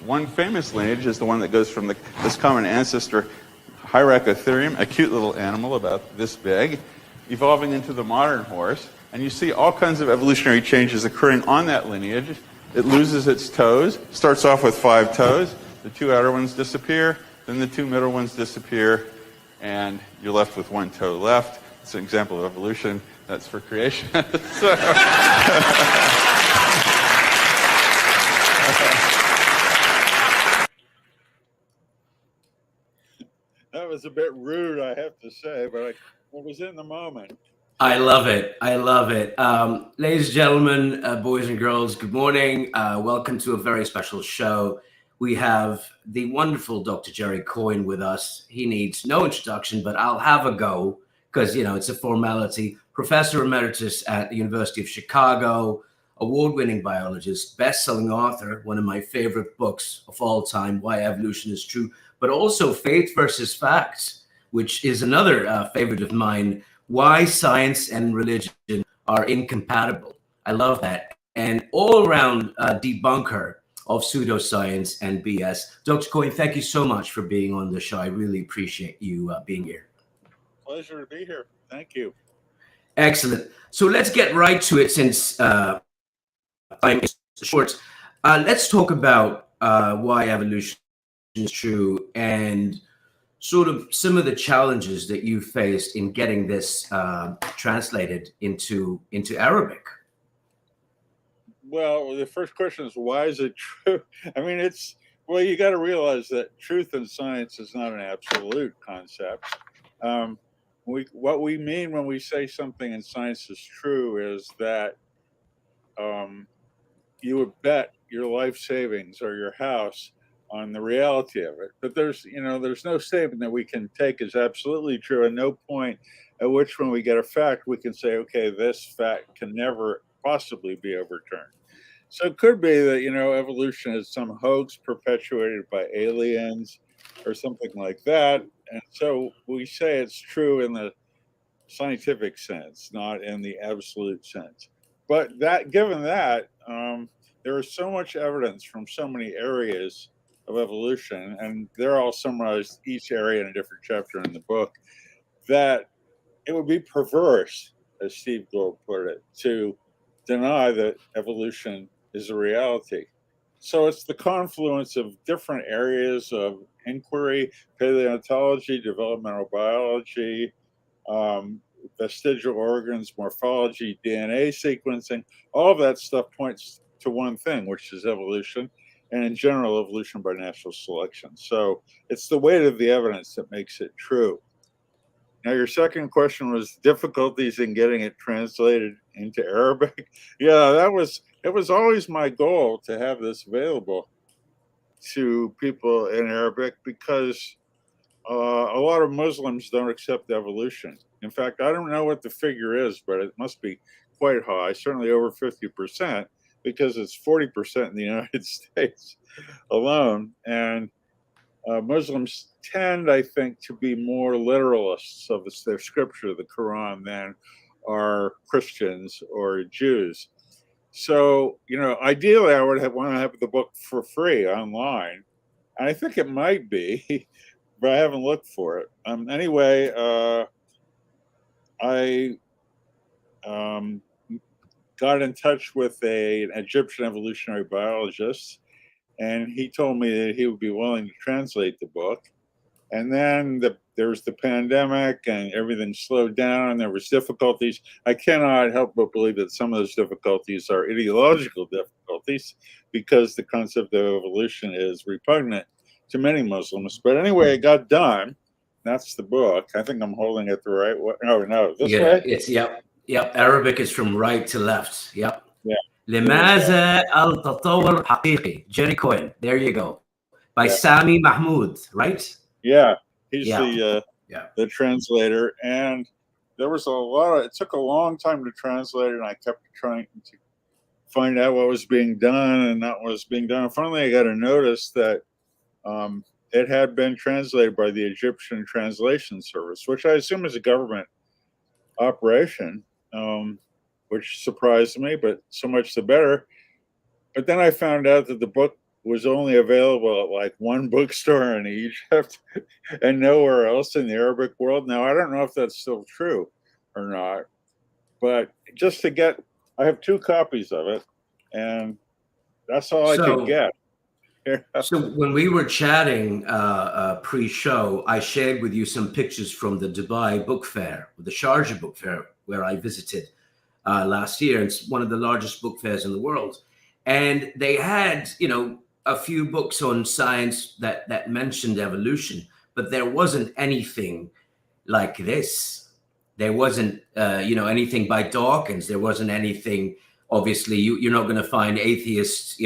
One famous lineage is the one that goes from this common ancestor, Hyracotherium, a cute little animal about this big, evolving into the modern horse. And you see all kinds of evolutionary changes occurring on that lineage. It loses its toes, starts off with 5 toes, the 2 outer ones disappear, then the 2 middle ones disappear, and you're left with 1 toe left. It's an example of evolution. That's for creation. That was a bit rude, I have to say, but I was in the moment. I love it. I love it. Ladies and gentlemen, boys and girls, good morning. Welcome to a very special show. We have the wonderful Dr. Jerry Coyne with us. He needs no introduction, but I'll have a go because, you know, it's a formality. Professor Emeritus at the University of Chicago, award-winning biologist, best-selling author, one of my favorite books of all time, Why Evolution is True, but also Faith versus Facts, which is another favorite of mine, Why Science and Religion Are Incompatible. I love that. And all-around debunker of pseudoscience and BS. Dr. Coyne, thank you so much for being on the show. I really appreciate you being here. Pleasure to be here. Thank you. Excellent. So let's get right to it since time is short. Let's talk about why evolution is true and sort of some of the challenges that you faced in getting this translated into Arabic. Well, the first question is, why is it true? I mean, you got to realize that truth in science is not an absolute concept. What we mean when we say something in science is true is that you would bet your life savings or your house on the reality of it. But there's no statement that we can take as absolutely true, and no point at which when we get a fact, we can say, okay, this fact can never possibly be overturned. So it could be that, evolution is some hoax perpetuated by aliens or something like that. And so we say it's true in the scientific sense, not in the absolute sense. But given that, there is so much evidence from so many areas of evolution, and they're all summarized, each area in a different chapter in the book, that it would be perverse, as Steve Gould put it, to deny that evolution is a reality. So it's the confluence of different areas of inquiry: paleontology, developmental biology, vestigial organs, morphology, DNA sequencing. All of that stuff points to one thing, which is evolution, and in general, evolution by natural selection. So it's the weight of the evidence that makes it true. Now, your second question was difficulties in getting it translated into Arabic. Yeah, it was always my goal to have this available to people in Arabic because a lot of Muslims don't accept evolution. In fact, I don't know what the figure is, but it must be quite high, certainly over 50%, because it's 40% in the United States alone. And Muslims tend, I think, to be more literalists of their scripture, the Quran, than are Christians or Jews. So, ideally, I would want to have the book for free online. And I think it might be, but I haven't looked for it. Anyway, I got in touch with an Egyptian evolutionary biologist, and he told me that he would be willing to translate the book. And then there was the pandemic, and everything slowed down, and there was difficulties. I cannot help but believe that some of those difficulties are ideological difficulties, because the concept of evolution is repugnant to many Muslims. But anyway, it got done. That's the book. I think I'm holding it the right way. No, this way? It's, yep. Arabic is from right to left. Yep. Yeah. لماذا التطور حقيقي? Jerry Coyne. There you go. By Sami Mahmoud, right? Yeah. He's the translator. And there was it took a long time to translate it, and I kept trying to find out what was being done and not what was being done. And finally, I got a notice that it had been translated by the Egyptian Translation Service, which I assume is a government operation, which surprised me, but so much the better. But then I found out that the book was only available at like one bookstore in Egypt and nowhere else in the Arabic world. Now, I don't know if that's still true or not, but just to get, I have 2 copies of it, and that's all I could get. So when we were chatting pre-show, I shared with you some pictures from the Dubai Book Fair, the Sharjah Book Fair, where I visited last year. It's one of the largest book fairs in the world. And they had, a few books on science that mentioned evolution, but there wasn't anything like this. There wasn't, anything by Dawkins. There wasn't anything, obviously, you're not going to find atheists,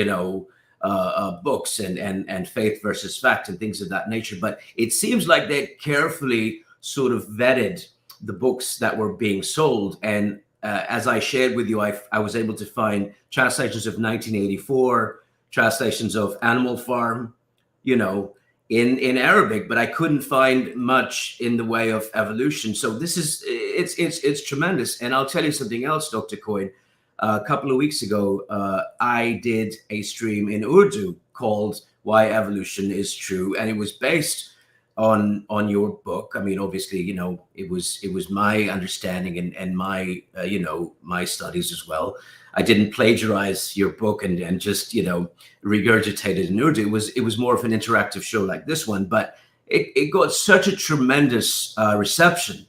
books and faith versus fact and things of that nature. But it seems like they carefully sort of vetted the books that were being sold. And as I shared with you, I was able to find translations of 1984, translations of Animal Farm, in Arabic, but I couldn't find much in the way of evolution. So it's tremendous. And I'll tell you something else, Dr. Coyne. A couple of weeks ago, I did a stream in Urdu called "Why Evolution Is True," and it was based on your book. I mean, obviously, it was my understanding and my my studies as well. I didn't plagiarize your book and just regurgitate it in Urdu. It was more of an interactive show like this one, but it got such a tremendous reception.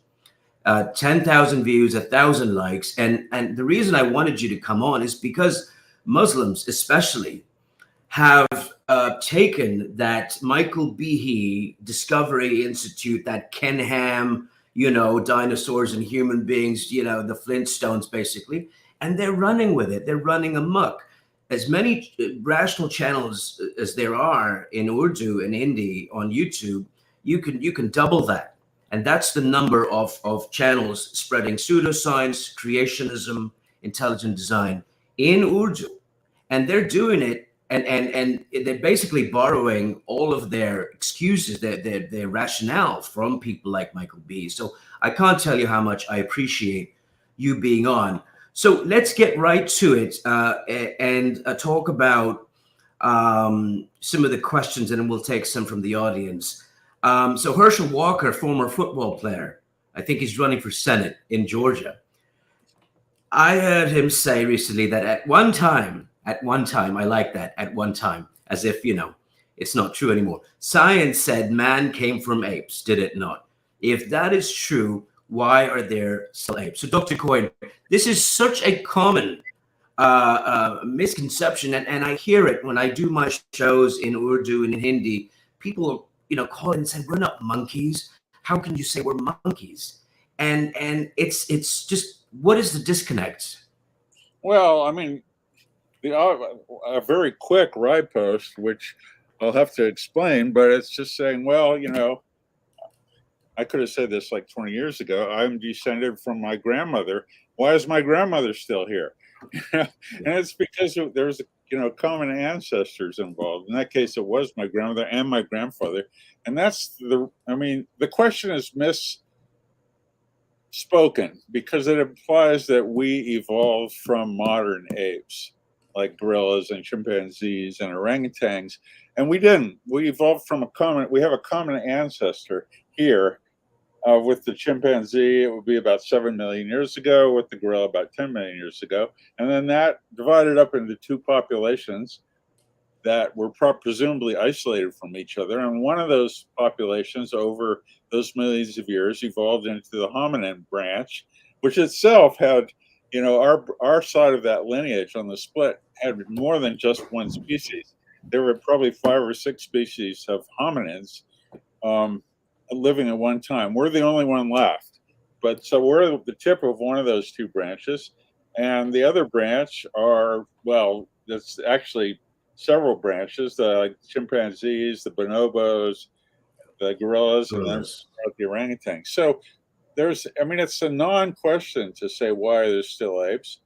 10,000 views, 1,000 likes. And the reason I wanted you to come on is because Muslims especially have taken that Michael Behe Discovery Institute, that Ken Ham, dinosaurs and human beings, the Flintstones basically, and they're running with it. They're running amok. As many rational channels as there are in Urdu and Hindi on YouTube, you can double that. And that's the number of channels spreading pseudoscience, creationism, intelligent design in Urdu. And they're doing it, and they're basically borrowing all of their excuses, their rationale from people like Michael B. So I can't tell you how much I appreciate you being on. So let's get right to it and talk about some of the questions, and then we'll take some from the audience. So Herschel Walker, former football player, I think he's running for Senate in Georgia. I heard him say recently that at one time, I like that, at one time, as if, it's not true anymore. Science said man came from apes, did it not? If that is true, why are there still apes? So Dr. Coyne, this is such a common misconception, and I hear it when I do my shows in Urdu and in Hindi. People call and say, we're not monkeys. How can you say we're monkeys? And it's just, what is the disconnect? Well, I mean, a very quick ride post, which I'll have to explain, but it's just saying, well, I could have said this like 20 years ago. I'm descended from my grandmother. Why is my grandmother still here? And it's because there's common ancestors involved. In that case, it was my grandmother and my grandfather. And that's the question is misspoken because it implies that we evolved from modern apes, like gorillas and chimpanzees and orangutans. And we didn't. We evolved from we have a common ancestor here. With the chimpanzee, it would be about 7 million years ago. With the gorilla, about 10 million years ago. And then that divided up into 2 populations that were presumably isolated from each other. And one of those populations over those millions of years evolved into the hominin branch, which itself had, our side of that lineage on the split had more than just one species. There were probably 5 or 6 species of hominins living at one time. We're the only one left. But so we're at the tip of one of those 2 branches. And the other branch that's actually several branches, the chimpanzees, the bonobos, the gorillas, and then the orangutans. So it's a non-question to say why there's still apes.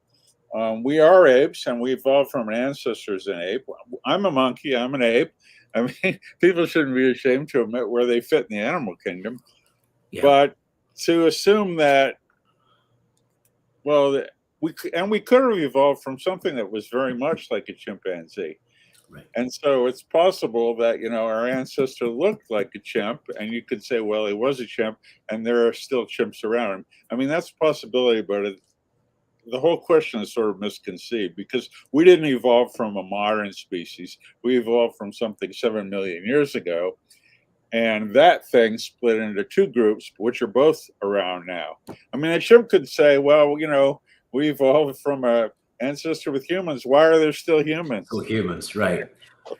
We are apes, and we evolved from an ancestors in ape. I'm a monkey, I'm an ape. People shouldn't be ashamed to admit where they fit in the animal kingdom. Yeah. But to assume that, we could have evolved from something that was very much like a chimpanzee. Right. And so it's possible that, our ancestor looked like a chimp, and you could say, well, he was a chimp, and there are still chimps around him. I mean, that's a possibility, but the whole question is sort of misconceived, because we didn't evolve from a modern species. We evolved from something 7 million years ago. And that thing split into two groups, which are both around now. I mean, a chimp could say, well, we evolved from a ancestor with humans. Why are there still humans? Still humans, right.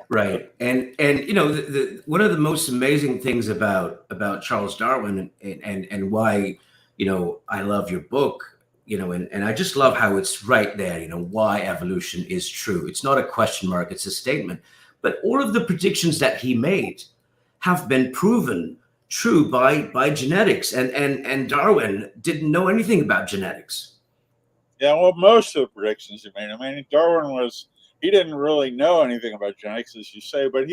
Right. And the one of the most amazing things about Charles Darwin and why, I love your book, and I just love how it's right there, why evolution is true. It's not a question mark, it's a statement. But all of the predictions that he made have been proven true by genetics, and Darwin didn't know anything about genetics. Yeah, well, most of the predictions he made. I mean, he didn't really know anything about genetics, as you say, but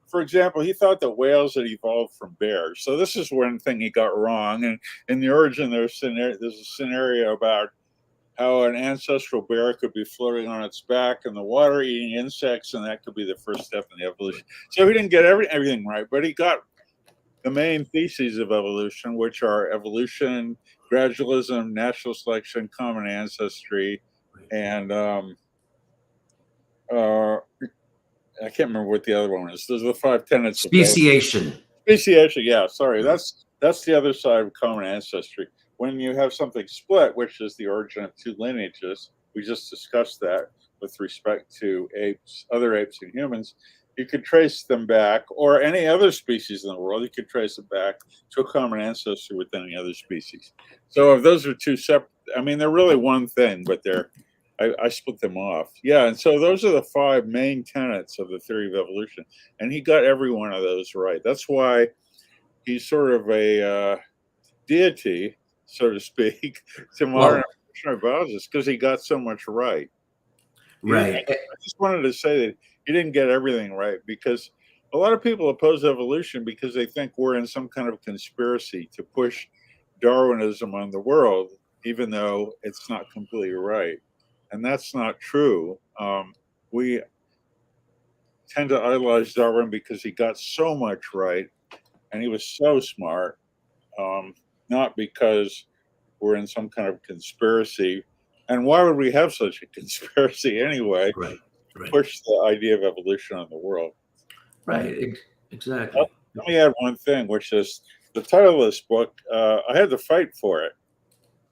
for example, he thought that whales had evolved from bears. So this is one thing he got wrong. And in the origin, there's a scenario about how an ancestral bear could be floating on its back in the water eating insects, and that could be the first step in the evolution. So he didn't get everything right, but he got the main theses of evolution, which are evolution, gradualism, natural selection, common ancestry, and I can't remember what the other one is. Those are the 5 tenets. Speciation. Speciation, yeah. Sorry, that's the other side of common ancestry. When you have something split, which is the origin of two lineages, we just discussed that with respect to other apes and humans, you could trace them back, or any other species in the world, you could trace it back to a common ancestor with any other species. So if those are two separate, I mean, they're really one thing, but I split them off. Yeah, and so those are the 5 main tenets of the theory of evolution, and he got every one of those right. That's why he's sort of a deity, so to speak, to modern evolutionary biologists, because he got so much right. Right. I just wanted to say that he didn't get everything right, because a lot of people oppose evolution because they think we're in some kind of conspiracy to push Darwinism on the world, even though it's not completely right. And that's not true. We tend to idolize Darwin because he got so much right, and he was so smart, not because we're in some kind of conspiracy. And why would we have such a conspiracy anyway? Right. Push the idea of evolution on the world. Right. Exactly. Let me add one thing, which is the title of this book. I had to fight for it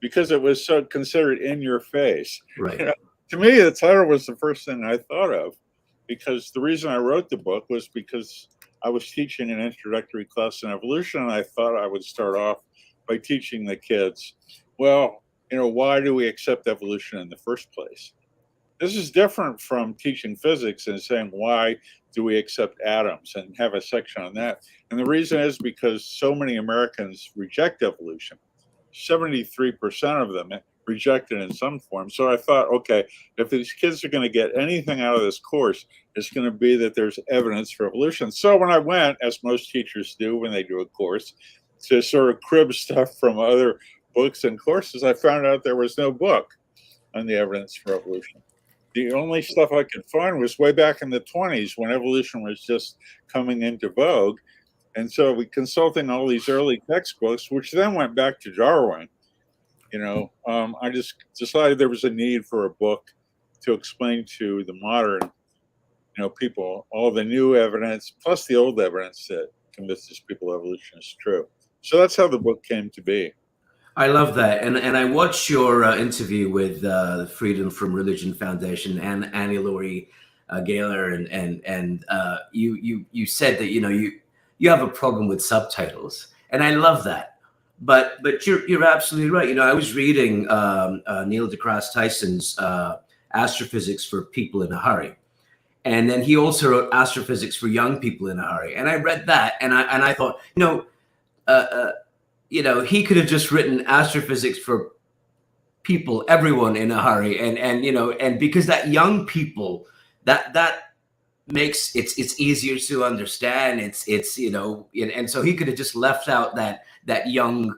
because it was so considered in your face. Right. To me, the title was the first thing I thought of, because the reason I wrote the book was because I was teaching an introductory class in evolution, and I thought I would start off by teaching the kids, well, why do we accept evolution in the first place? This is different from teaching physics and saying, why do we accept atoms, and have a section on that. And the reason is because so many Americans reject evolution. 73% of them reject it in some form. So I thought, okay, if these kids are going to get anything out of this course, it's going to be that there's evidence for evolution. So when I went, as most teachers do when they do a course, to sort of crib stuff from other books and courses, I found out there was no book on the evidence for evolution. The only stuff I could find was way back in the 20s, when evolution was just coming into vogue. And so we consulting all these early textbooks, which then went back to Darwin. I just decided there was a need for a book to explain to the modern, people, all the new evidence, plus the old evidence that convinces people evolution is true. So that's how the book came to be. I love that, and I watched your interview with the Freedom from Religion Foundation and Annie Laurie Gaylor, and you said that you have a problem with subtitles, and I love that. But you're absolutely right. I was reading Neil deGrasse Tyson's Astrophysics for People in a Hurry, and then he also wrote Astrophysics for Young People in a Hurry. And I read that, and I thought, he could have just written Astrophysics for people, everyone in a hurry, and because that young people, that makes it's easier to understand. It's and so he could have just left out that young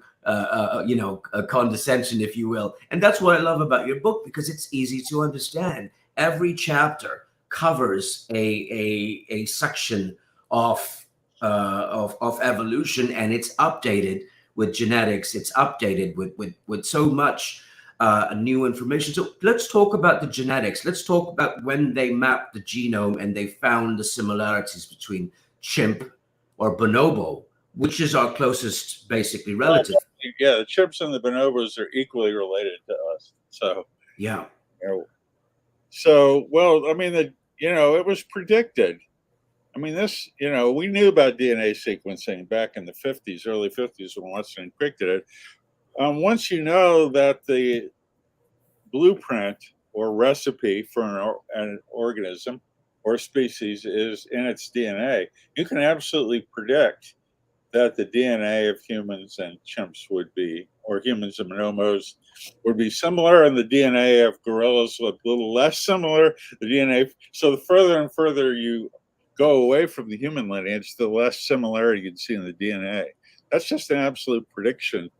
condescension, if you will. And that's what I love about your book, because it's easy to understand. Every chapter covers a section of evolution, and it's updated with genetics. It's updated with so much new information. So let's talk about the genetics. Let's talk about when they mapped the genome and they found the similarities between chimp or bonobo, which is our closest, basically, relative. Yeah, the chimps and the bonobos are equally related to us. So yeah. So, well, I mean, it was predicted. I mean, we knew about DNA sequencing back in the 50s, early 50s, when Watson and Crick did it. Once you know that the blueprint or recipe for an organism or species is in its DNA, you can absolutely predict that the DNA of humans and chimps would be, or humans and bonobos would be similar, and the DNA of gorillas would a little less similar. The DNA, so the further and further you go away from the human lineage, the less similarity you'd see in the DNA. That's just an absolute prediction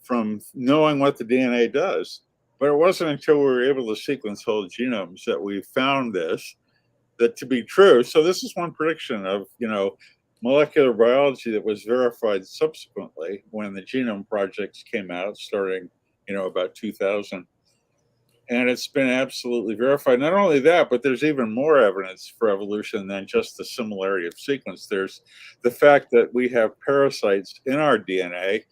from knowing what the DNA does. But it wasn't until we were able to sequence whole genomes that we found that to be true. So this is one prediction of, molecular biology that was verified subsequently when the genome projects came out, starting, about 2000. And it's been absolutely verified. Not only that, but there's even more evidence for evolution than just the similarity of sequence. There's the fact that we have parasites in our DNA,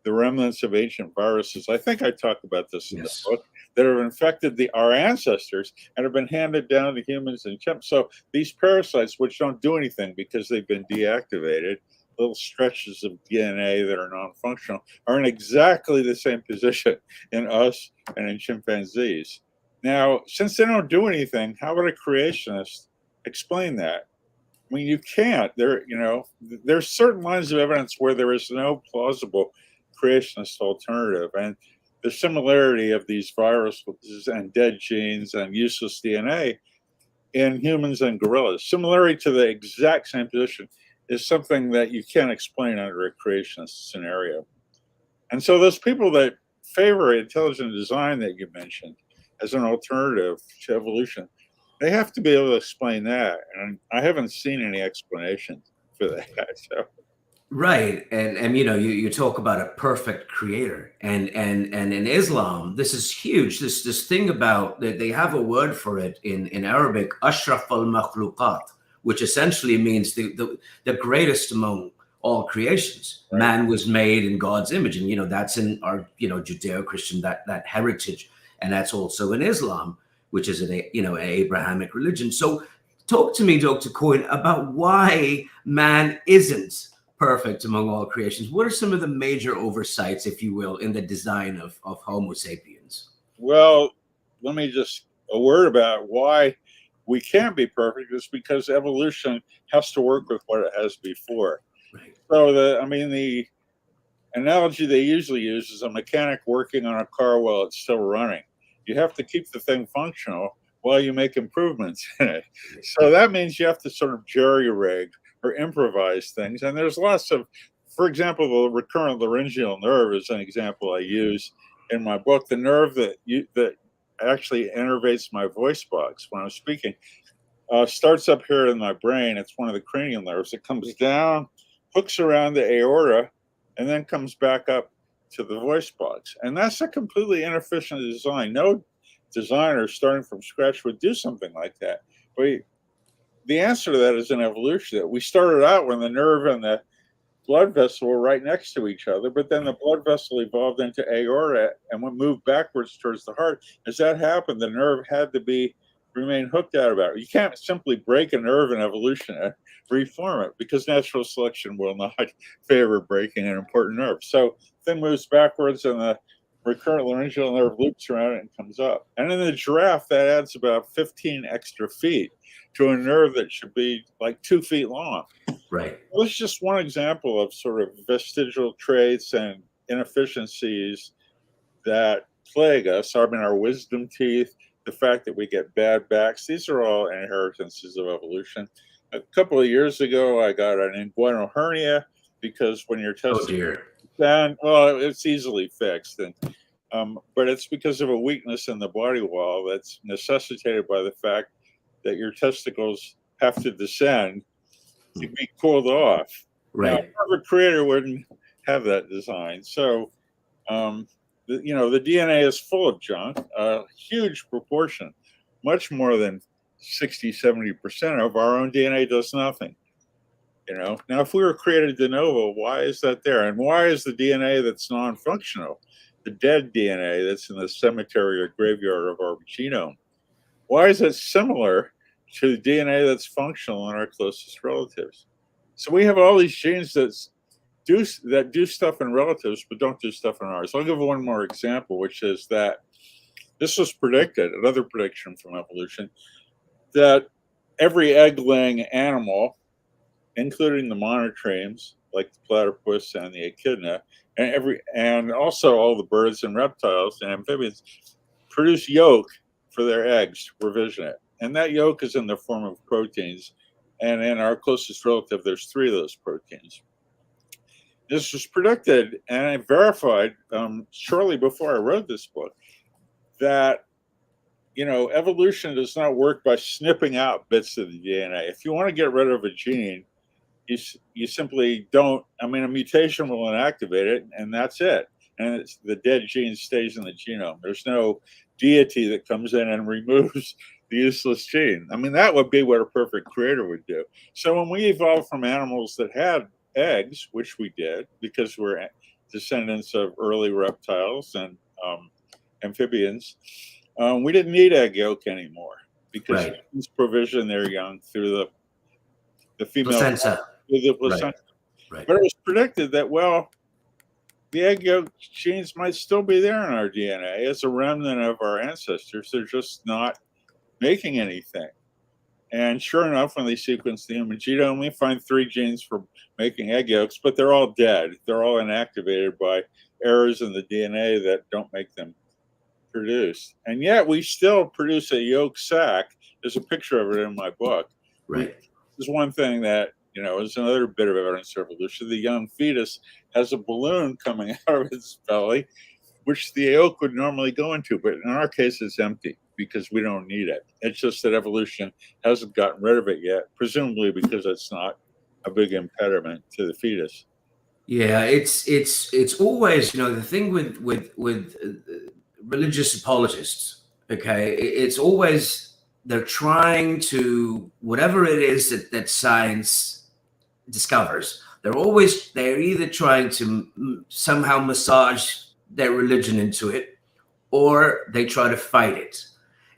the remnants of ancient viruses. I think I talk about this in the book, that have infected our ancestors and have been handed down to humans and chimps. So these parasites, which don't do anything because they've been deactivated, little stretches of DNA that are non-functional, are in exactly the same position in us and in chimpanzees. Now, since they don't do anything, how would a creationist explain that? I mean, you can't. There's certain lines of evidence where there is no plausible creationist alternative, and the similarity of these viruses and dead genes and useless DNA in humans and gorillas, similarity to the exact same position, is something that you can't explain under a creationist scenario. And so those people that favor intelligent design that you mentioned as an alternative to evolution, they have to be able to explain that. And I haven't seen any explanation for that. So. Right, and you talk about a perfect creator, and in Islam, this is huge. This thing about they have a word for it in Arabic, ashraf al makhluqat, which essentially means the greatest among all creations. Right. Man was made in God's image, and that's in our Judeo-Christian that heritage, and that's also in Islam, which is an Abrahamic religion. So, talk to me, Dr. Coyne, about why man isn't perfect among all creations. What are some of the major oversights, if you will, in the design of Homo sapiens? Well, let me just a word about why we can't be perfect is because evolution has to work with what it has before. Right. So the analogy they usually use is a mechanic working on a car while it's still running. You have to keep the thing functional while you make improvements in it. So that means you have to sort of jerry-rig or improvise things. And there's lots of, for example, the recurrent laryngeal nerve is an example I use in my book. The nerve that actually innervates my voice box when I'm speaking starts up here in my brain. It's one of the cranial nerves. It comes down, hooks around the aorta, and then comes back up to the voice box. And that's a completely inefficient design. No designer starting from scratch would do something like that. But the answer to that is in evolution. We started out when the nerve and the blood vessel were right next to each other, but then the blood vessel evolved into aorta and moved backwards towards the heart. As that happened, the nerve had to remain hooked out about it. You can't simply break a nerve in evolution and reform it because natural selection will not favor breaking an important nerve. So the thing moves backwards and the recurrent laryngeal nerve loops around it and comes up. And in the giraffe, that adds about 15 extra feet to a nerve that should be like 2 feet long. Right. Well, it's just one example of sort of vestigial traits and inefficiencies that plague us. I mean, our wisdom teeth, the fact that we get bad backs, these are all inheritances of evolution. A couple of years ago, I got an inguinal hernia because when you're testing down, well, it's easily fixed. But it's because of a weakness in the body wall that's necessitated by the fact that your testicles have to descend to be cooled off. Right. Now, a perfect creator wouldn't have that design. So, the DNA is full of junk, a huge proportion, much more than 60, 70% of our own DNA does nothing. Now, if we were created de novo, why is that there? And why is the DNA that's non-functional, the dead DNA that's in the cemetery or graveyard of our genome, why is it similar to the DNA that's functional in our closest relatives? So we have all these genes that do stuff in relatives, but don't do stuff in ours. I'll give one more example, which is that this was predicted, another prediction from evolution, that every egg-laying animal, including the monotremes, like the platypus and the echidna, and also all the birds and reptiles and amphibians, produce yolk for their eggs to provision it. And that yolk is in the form of proteins. And in our closest relative, there's 3 of those proteins. This was predicted, and I verified shortly before I wrote this book, that evolution does not work by snipping out bits of the DNA. If you want to get rid of a gene, you simply don't. A mutation will inactivate it, and that's it. And the dead gene stays in the genome. There's no deity that comes in and removes the useless gene. That would be what a perfect creator would do. So when we evolved from animals that had eggs, which we did because we're descendants of early reptiles and amphibians, we didn't need egg yolk anymore because humans provision their young through the female placenta. Through the placenta. Right. But it was predicted that, the egg yolk genes might still be there in our DNA as a remnant of our ancestors. They're just not making anything. And sure enough, when they sequence the human genome, we find 3 genes for making egg yolks, but they're all dead. They're all inactivated by errors in the DNA that don't make them produce. And yet we still produce a yolk sac. There's a picture of it in my book. Right. There's one thing that, is another bit of evidence of evolution. The young fetus has a balloon coming out of its belly, which the yolk would normally go into, but in our case, it's empty because we don't need it. It's just that evolution hasn't gotten rid of it yet, presumably because it's not a big impediment to the fetus. Yeah, it's always the thing with religious apologists. Okay, it's always they're trying to whatever it is that science discovers. They're either trying to somehow massage their religion into it, or they try to fight it.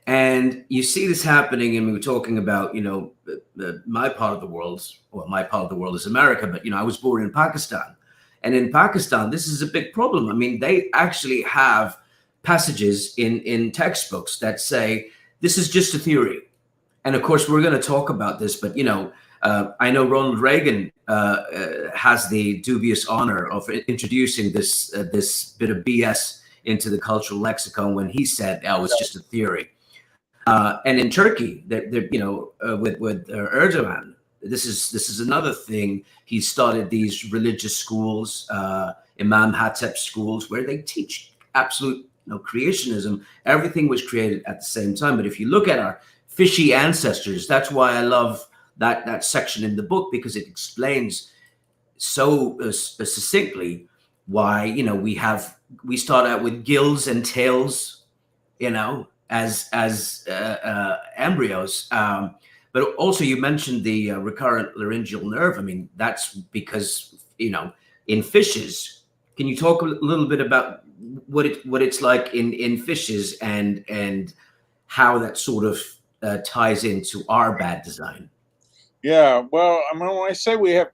And you see this happening, and we were talking about, my part of the world, well, my part of the world is America, but, I was born in Pakistan. And in Pakistan, this is a big problem. They actually have passages in textbooks that say, this is just a theory. And of course, we're going to talk about this, but, I know Ronald Reagan has the dubious honor of introducing this bit of BS into the cultural lexicon when he said, "Oh, it's just a theory." And in Turkey, with Erdogan, this is another thing. He started these religious schools, Imam Hatep schools, where they teach absolute creationism. Everything was created at the same time. But if you look at our fishy ancestors, that's why I love that section in the book, because it explains so succinctly why we start out with gills and tails, as embryos. But also you mentioned the recurrent laryngeal nerve. That's because in fishes. Can you talk a little bit about what it's like in fishes and how that sort of ties into our bad design? Yeah, well, when you say we have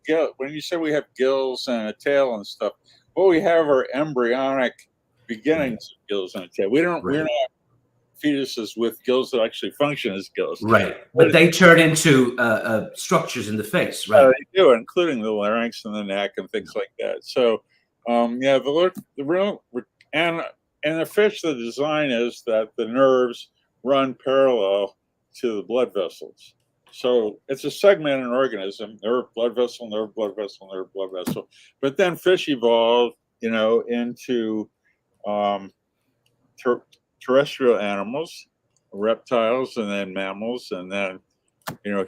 gills and a tail and stuff, what we have are embryonic beginnings of gills and a tail. We're not fetuses with gills that actually function as gills. Right, but they turn into structures in the face, right? They do, including the larynx and the neck and things like that. So, in the fish, the design is that the nerves run parallel to the blood vessels. So it's a segmented organism: nerve, blood vessel, nerve, blood vessel, nerve, blood vessel. But then fish evolved, into terrestrial animals, reptiles, and then mammals, and then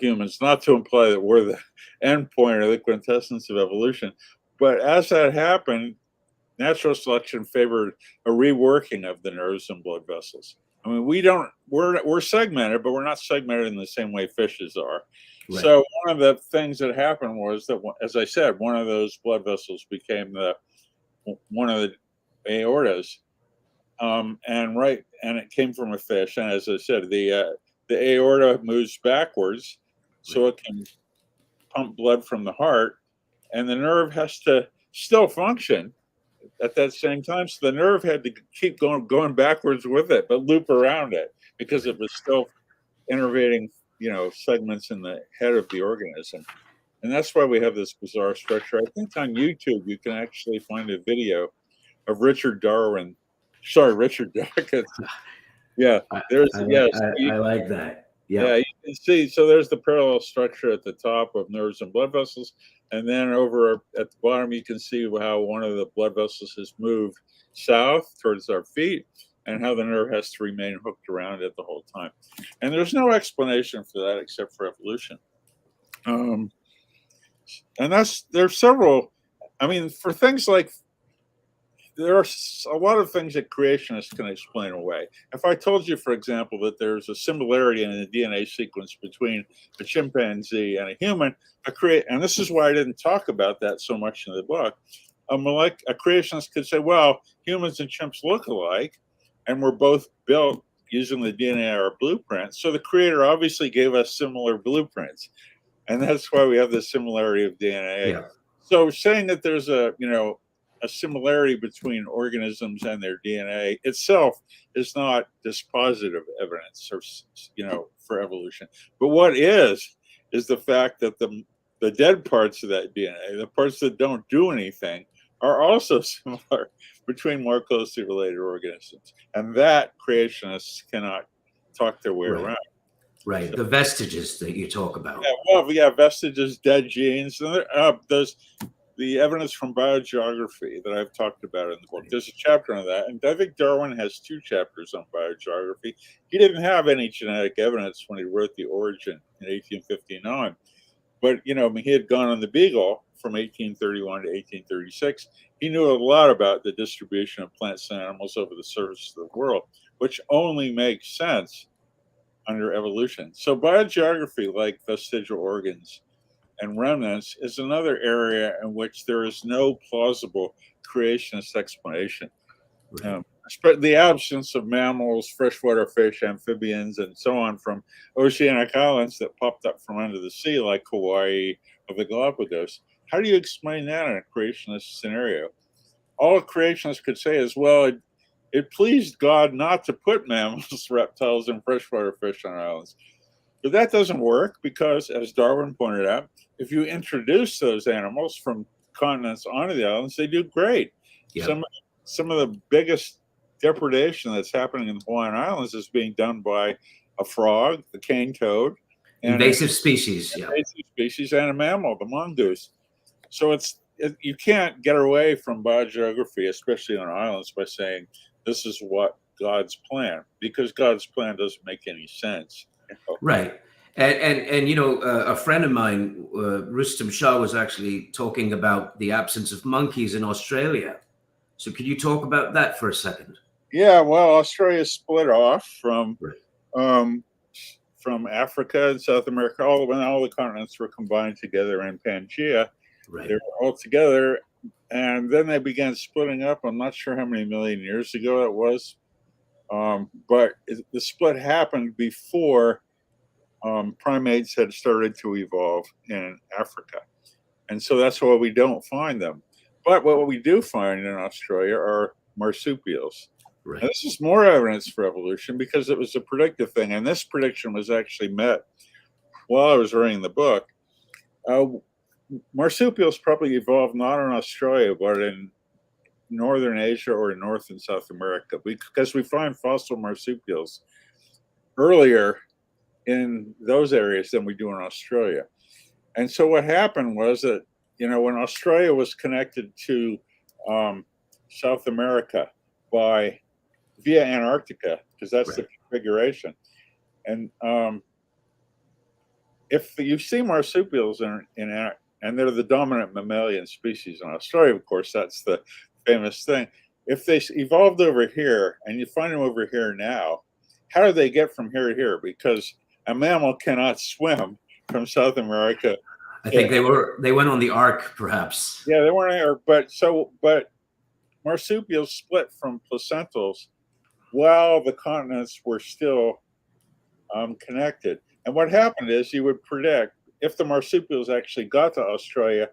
humans. Not to imply that we're the end point or the quintessence of evolution, but as that happened, natural selection favored a reworking of the nerves and blood vessels. I mean, we're segmented, but we're not segmented in the same way fishes are. Right. So one of the things that happened was that, as I said, one of those blood vessels became one of the aortas, and it came from a fish. And as I said, the aorta moves backwards, so it can pump blood from the heart, and the nerve has to still function at that same time. So the nerve had to keep going backwards with it, but loop around it because it was still innervating, segments in the head of the organism. And that's why we have this bizarre structure. I think on YouTube, you can actually find a video of Richard Dawkins. Yeah, I like that. Yeah, you can see. So there's the parallel structure at the top of nerves and blood vessels. And then over at the bottom, you can see how one of the blood vessels has moved south towards our feet and how the nerve has to remain hooked around it the whole time. And there's no explanation for that except for evolution. And there's several, for things like, there are a lot of things that creationists can explain away. If I told you, for example, that there's a similarity in the DNA sequence between a chimpanzee and a human, and this is why I didn't talk about that so much in the book, a creationist could say, well, humans and chimps look alike, and we're both built using the DNA or blueprint. So the creator obviously gave us similar blueprints, and that's why we have this similarity of DNA. Yeah. So saying that there's a similarity between organisms and their DNA itself is not dispositive evidence for evolution. But what is the fact that the dead parts of that DNA, the parts that don't do anything, are also similar between more closely related organisms. And that creationists cannot talk their way around. Right, so, the vestiges that you talk about. Vestiges, dead genes. There's the evidence from biogeography that I've talked about in the book. There's a chapter on that, and I think Darwin has 2 chapters on biogeography. He didn't have any genetic evidence when he wrote The Origin in 1859, but he had gone on the Beagle from 1831 to 1836. He knew a lot about the distribution of plants and animals over the surface of the world, which only makes sense under evolution. So biogeography, like vestigial organs and remnants, is another area in which there is no plausible creationist explanation. Right. The absence of mammals, freshwater fish, amphibians, and so on from oceanic islands that popped up from under the sea, like Hawaii or the Galapagos. How do you explain that in a creationist scenario? All a creationist could say is, well, it pleased God not to put mammals, reptiles, and freshwater fish on islands. But that doesn't work because, as Darwin pointed out, if you introduce those animals from continents onto the islands, they do great. Yep. Some of the biggest depredation that's happening in the Hawaiian Islands is being done by a frog, the cane toad, invasive species, and a mammal, the mongoose. So you can't get away from biogeography, especially on islands, by saying this is what God's plan, because God's plan doesn't make any sense. Right. And a friend of mine, Rustam Shah, was actually talking about the absence of monkeys in Australia. So could you talk about that for a second? Yeah, well, Australia split off from Africa and South America. When all the continents were combined together in Pangaea. Right. They were all together, and then they began splitting up. I'm not sure how many million years ago it was, but the split happened before primates had started to evolve in Africa. And so that's why we don't find them. But what we do find in Australia are marsupials. Right. And this is more evidence for evolution because it was a predictive thing. And this prediction was actually met while I was writing the book. Marsupials probably evolved not in Australia, but in Northern Asia or North and South America, because we find fossil marsupials earlier in those areas than we do in Australia. And so what happened was that, when Australia was connected to South America via Antarctica, because that's the configuration, And if you see marsupials and they're the dominant mammalian species in Australia, of course, that's the famous thing. If they evolved over here and you find them over here now, how do they get from here to here? Because a mammal cannot swim from South America. I think they went on the ark, perhaps. Yeah, they weren't here, but marsupials split from placentals while the continents were still connected. And what happened is you would predict if the marsupials actually got to Australia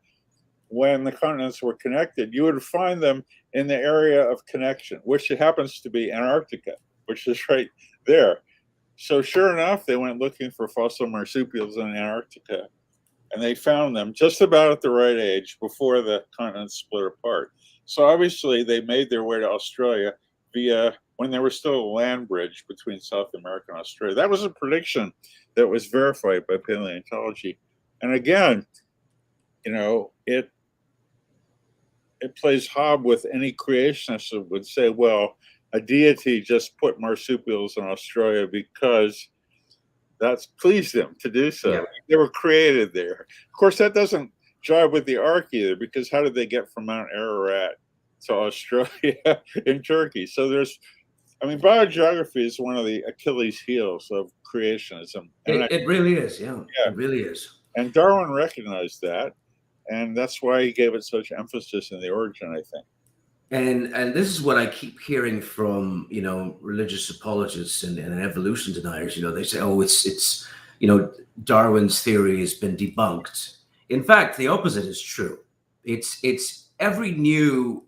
when the continents were connected, you would find them in the area of connection, which happens to be Antarctica, which is right there. So sure enough, they went looking for fossil marsupials in Antarctica, and they found them just about at the right age before the continents split apart. So obviously they made their way to Australia via when there was still a land bridge between South America and Australia. That was a prediction that was verified by paleontology. And again, you know, it plays hob with any creationist that would say, well, a deity just put marsupials in Australia because that's pleased them to do so. Yeah. They were created there. Of course, that doesn't jive with the ark either, because how did they get from Mount Ararat to Australia in Turkey? So biogeography is one of the Achilles heels of creationism. It really is, yeah. It really is. And Darwin recognized that, and that's why he gave it such emphasis in The Origin, I think. And this is what I keep hearing from, you know, religious apologists and evolution deniers. You know, they say, oh, it's you know, Darwin's theory has been debunked. In fact, the opposite is true. It's every new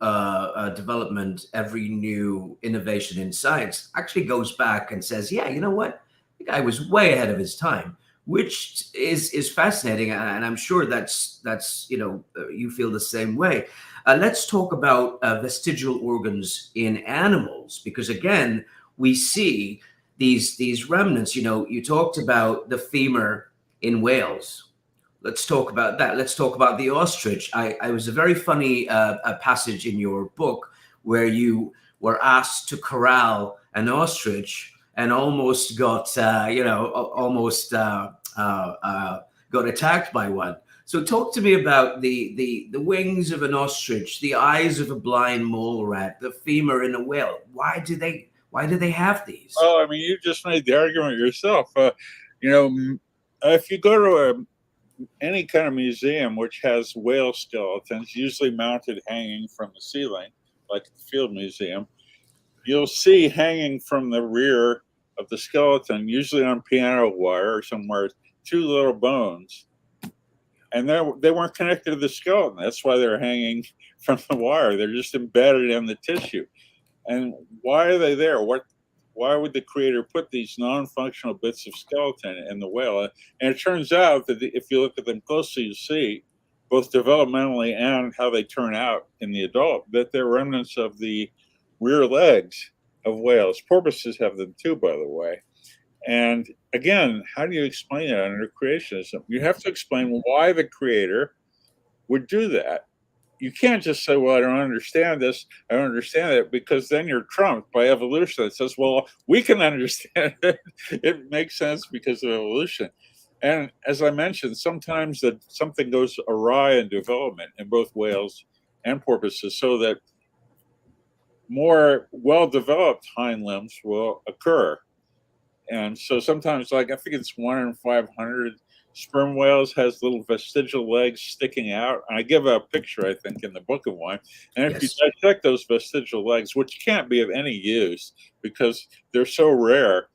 development, every new innovation in science actually goes back and says, yeah, you know what? The guy was way ahead of his time, which is fascinating. And I'm sure that's you know, you feel the same way. Let's talk about vestigial organs in animals, because again, we see these remnants. You know, you talked about the femur in whales. Let's talk about that. Let's talk about the ostrich. I was a very funny a passage in your book where you were asked to corral an ostrich and almost got got attacked by one. So talk to me about the wings of an ostrich, the eyes of a blind mole rat, the femur in a whale. Why do they have these? Oh, I mean, you just made the argument yourself. You know, if you go to any kind of museum which has whale skeletons, usually mounted hanging from the ceiling, like the Field Museum, you'll see hanging from the rear of the skeleton, usually on piano wire or somewhere, two little bones. And they weren't connected to the skeleton. That's why they're hanging from the wire. They're just embedded in the tissue. And why are they there? Why would the creator put these non-functional bits of skeleton in the whale? And it turns out that if you look at them closely, you see, both developmentally and how they turn out in the adult, that they're remnants of the rear legs of whales. Porpoises have them too, by the way. And again, how do you explain that under creationism? You have to explain why the creator would do that. You can't just say, well, I don't understand this, I don't understand it, because then you're trumped by evolution that says, well, we can understand it. It makes sense because of evolution. And as I mentioned, sometimes something goes awry in development in both whales and porpoises, so that more well-developed hind limbs will occur. And so sometimes, like I think it's 1 in 500 sperm whales has little vestigial legs sticking out. And I give a picture, I think, in the book of one. And if you dissect those vestigial legs, which can't be of any use because they're so rare,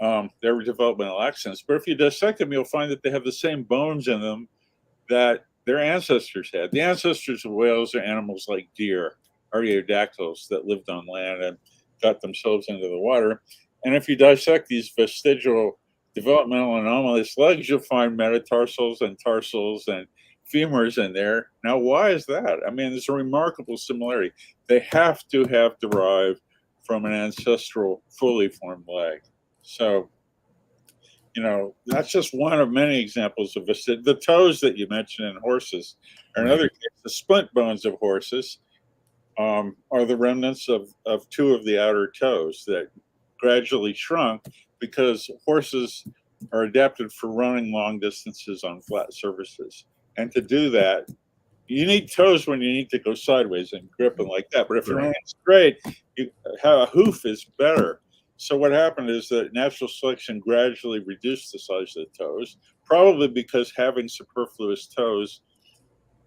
they're developmental accidents. But if you dissect them, you'll find that they have the same bones in them that their ancestors had. The ancestors of whales are animals like deer, artiodactyls that lived on land and got themselves into the water. And if you dissect these vestigial developmental anomalous legs, you'll find metatarsals and tarsals and femurs in there. Now, why is that? I mean, there's a remarkable similarity. They have to have derived from an ancestral fully formed leg. So, you know, that's just one of many examples of the toes that you mentioned in horses. Or in other cases, the splint bones of horses are the remnants of two of the outer toes that gradually shrunk because horses are adapted for running long distances on flat surfaces. And to do that, you need toes when you need to go sideways and grip and like that. But if you're running straight, you have a hoof is better. So what happened is that natural selection gradually reduced the size of the toes, probably because having superfluous toes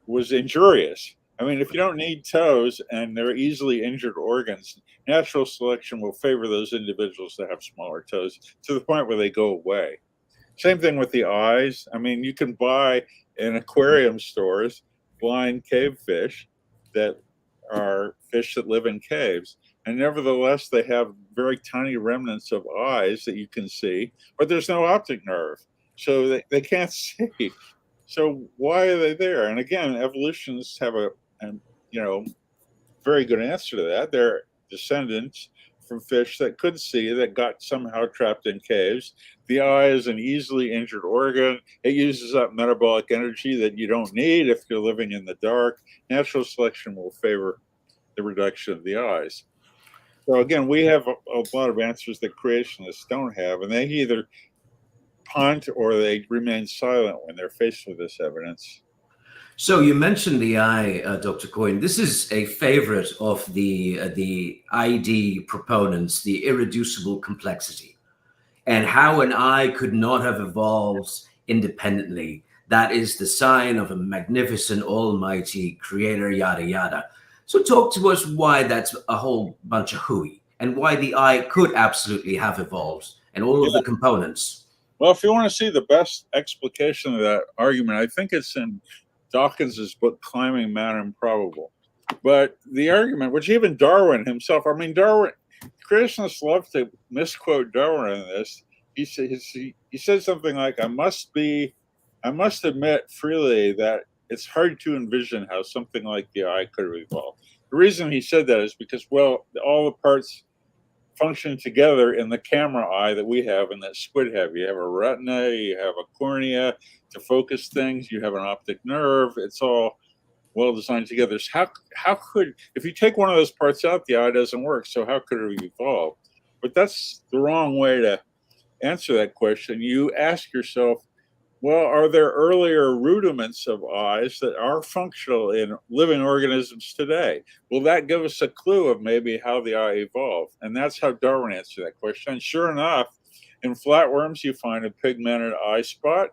was injurious. I mean, if you don't need toes and they're easily injured organs, natural selection will favor those individuals that have smaller toes to the point where they go away. Same thing with the eyes. I mean, you can buy in aquarium stores blind cave fish that are fish that live in caves. And nevertheless, they have very tiny remnants of eyes that you can see, but there's no optic nerve. So they can't see. So why are they there? And again, evolutionists have a very good answer to that. They're descendants from fish that could see, that got somehow trapped in caves. The eye is an easily injured organ. It uses up metabolic energy that you don't need if you're living in the dark. Natural selection will favor the reduction of the eyes. So again, we have a lot of answers that creationists don't have, and they either punt or they remain silent when they're faced with this evidence. So you mentioned the eye, Dr. Coyne. This is a favorite of the ID proponents, the irreducible complexity, and how an eye could not have evolved independently. That is the sign of a magnificent, almighty creator, yada, yada. So talk to us why that's a whole bunch of hooey and why the eye could absolutely have evolved and all of the components. Well, if you want to see the best explication of that argument, I think it's in Dawkins's book, Climbing Mount Improbable. But the argument, which even Darwin himself, I mean, Darwin, creationists love to misquote Darwin in this. He said something like, I must admit freely that it's hard to envision how something like the eye could have evolved. The reason he said that is because, well, all the parts function together in the camera eye that we have and that squid have. You have a retina, you have a cornea to focus things, you have an optic nerve. It's all well designed together. So how could, if you take one of those parts out, the eye doesn't work. So how could it evolve? But that's the wrong way to answer that question. You ask yourself, well, are there earlier rudiments of eyes that are functional in living organisms today? Will that give us a clue of maybe how the eye evolved? And that's how Darwin answered that question. And sure enough, in flatworms, you find a pigmented eye spot,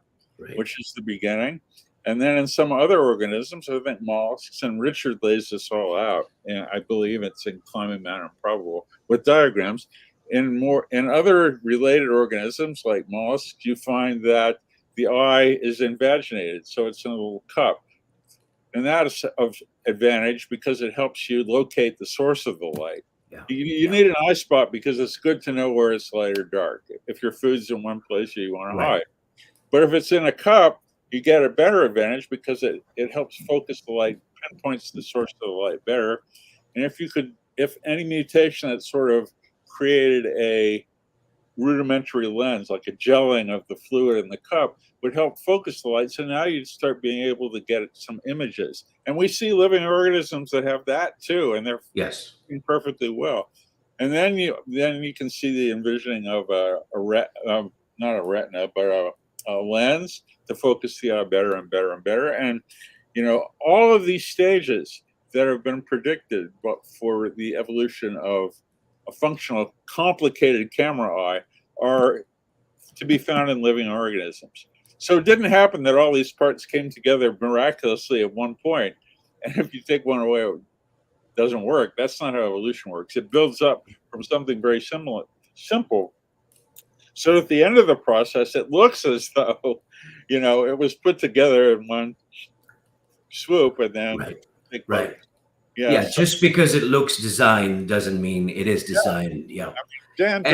which is the beginning. And then in some other organisms, I think mollusks, and Richard lays this all out, and I believe it's in Climbing Mount Improbable with diagrams. In other related organisms like mollusks, you find that the eye is invaginated, so it's in a little cup. And that is of advantage because it helps you locate the source of the light. Yeah. You need an eye spot because it's good to know where it's light or dark. If your food's in one place, you want to hide. But if it's in a cup, you get a better advantage because it helps focus the light, pinpoints the source of the light better. And if any mutation that sort of created a rudimentary lens, like a gelling of the fluid in the cup, would help focus the light. So now you'd start being able to get some images. And we see living organisms that have that too, and they're doing perfectly well. And then you can see the envisioning of not a retina, but a lens to focus the eye better and better and better. And all of these stages that have been predicted, but for the evolution of a functional, complicated camera eye, are to be found in living organisms. So it didn't happen that all these parts came together miraculously at one point, and if you take one away, it doesn't work. That's not how evolution works. It builds up from something very simple. So at the end of the process, it looks as though, it was put together in one swoop, and then Yeah, just because it looks designed doesn't mean it is designed. Yeah. I mean,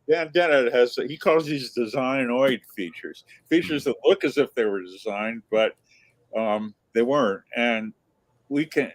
Dan Dennett he calls these designoid features that look as if they were designed, but they weren't. And we can,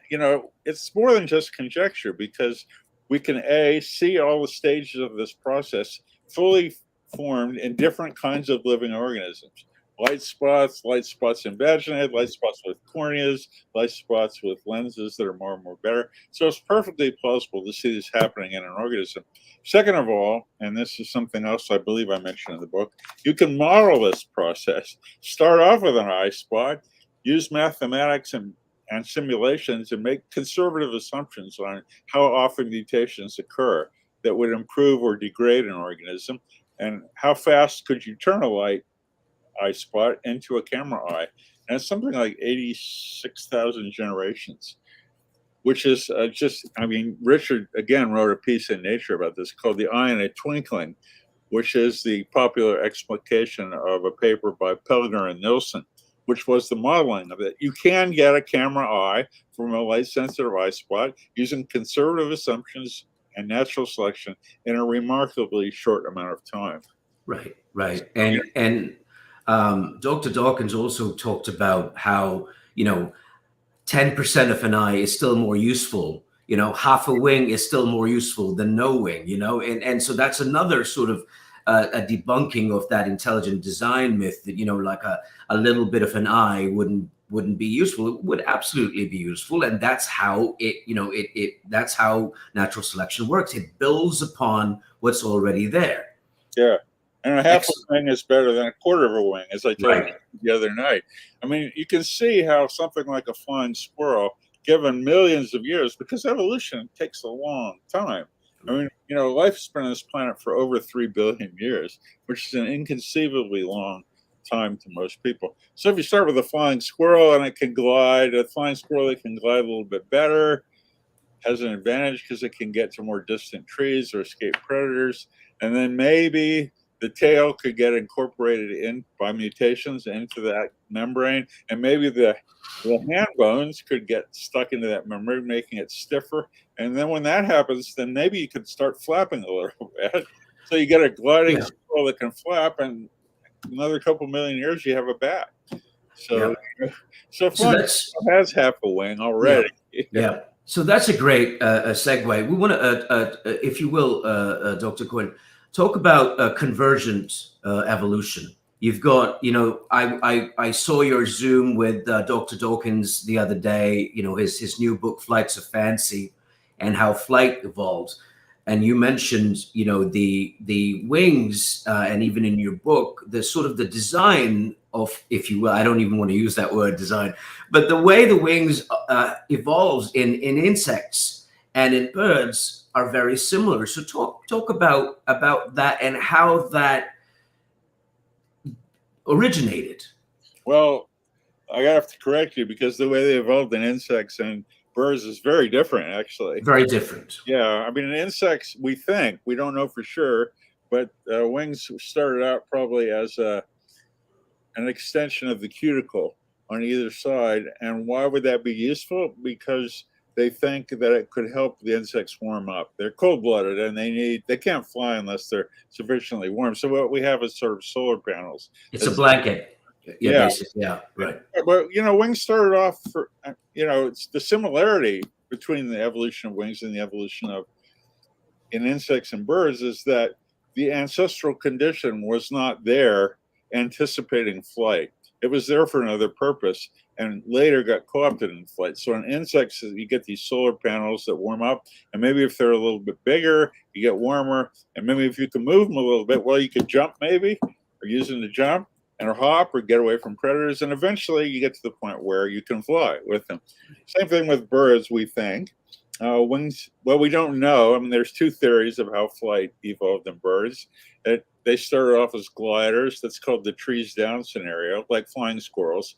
it's more than just conjecture because we can see all the stages of this process fully formed in different kinds of living organisms. light spots invaginate, light spots with corneas, light spots with lenses that are more and more better. So it's perfectly plausible to see this happening in an organism. Second of all, and this is something else I believe I mentioned in the book, you can model this process. Start off with an eye spot, use mathematics and simulations, and make conservative assumptions on how often mutations occur that would improve or degrade an organism, and how fast could you turn a light eye spot into a camera eye. And it's something like 86,000 generations, which is Richard, again, wrote a piece in Nature about this called The Eye in a Twinkling, which is the popular explication of a paper by Pellinger and Nilsson, which was the modeling of it. You can get a camera eye from a light-sensitive eye spot using conservative assumptions and natural selection in a remarkably short amount of time. Right. And Dr. Dawkins also talked about how, 10% of an eye is still more useful. Half a wing is still more useful than no wing, and so that's another sort of a debunking of that intelligent design myth that, like a little bit of an eye wouldn't be useful. It would absolutely be useful. And that's how that's how natural selection works. It builds upon what's already there. Yeah. And a half a wing is better than a quarter of a wing, as I told you the other night. I mean, you can see how something like a flying squirrel, given millions of years, because evolution takes a long time. I mean, life's been on this planet for over 3 billion years, which is an inconceivably long time to most people. So if you start with a flying squirrel and it can glide, a flying squirrel that can glide a little bit better, has an advantage because it can get to more distant trees or escape predators. And then maybe the tail could get incorporated in by mutations into that membrane, and maybe the hand bones could get stuck into that membrane, making it stiffer. And then when that happens, then maybe you could start flapping a little bit. So you get a gliding squirrel that can flap, and another couple million years, you have a bat. So has half a wing already. Yeah. So that's a great segue. We want to, if you will, Dr. Coyne, talk about convergent evolution. You've got, I saw your Zoom with Dr. Dawkins the other day, his new book, Flights of Fancy, and how flight evolved. And you mentioned, the wings, and even in your book, the sort of the design of, if you will, I don't even want to use that word design, but the way the wings evolves in insects and in birds are very similar. So talk about that and how that originated. Well, I have to correct you, because the way they evolved in insects and birds is very different, actually. Very different. Yeah, I mean, in insects, we don't know for sure, but wings started out probably as an extension of the cuticle on either side. And why would that be useful? Because they think that it could help the insects warm up. They're cold-blooded, and they can't fly unless they're sufficiently warm. So what we have is sort of solar panels. It's a blanket. Yeah, right. But wings started off for it's the similarity between the evolution of wings and the evolution in insects and birds is that the ancestral condition was not there anticipating flight. It was there for another purpose, and later got co-opted in flight. So in insects, you get these solar panels that warm up, and maybe if they're a little bit bigger, you get warmer, and maybe if you can move them a little bit, well, you could jump maybe, or use them to jump, and or hop, or get away from predators, and eventually you get to the point where you can fly with them. Same thing with birds, we think. Wings, well, we don't know. I mean, there's two theories of how flight evolved in birds. They started off as gliders. That's called the trees down scenario, like flying squirrels.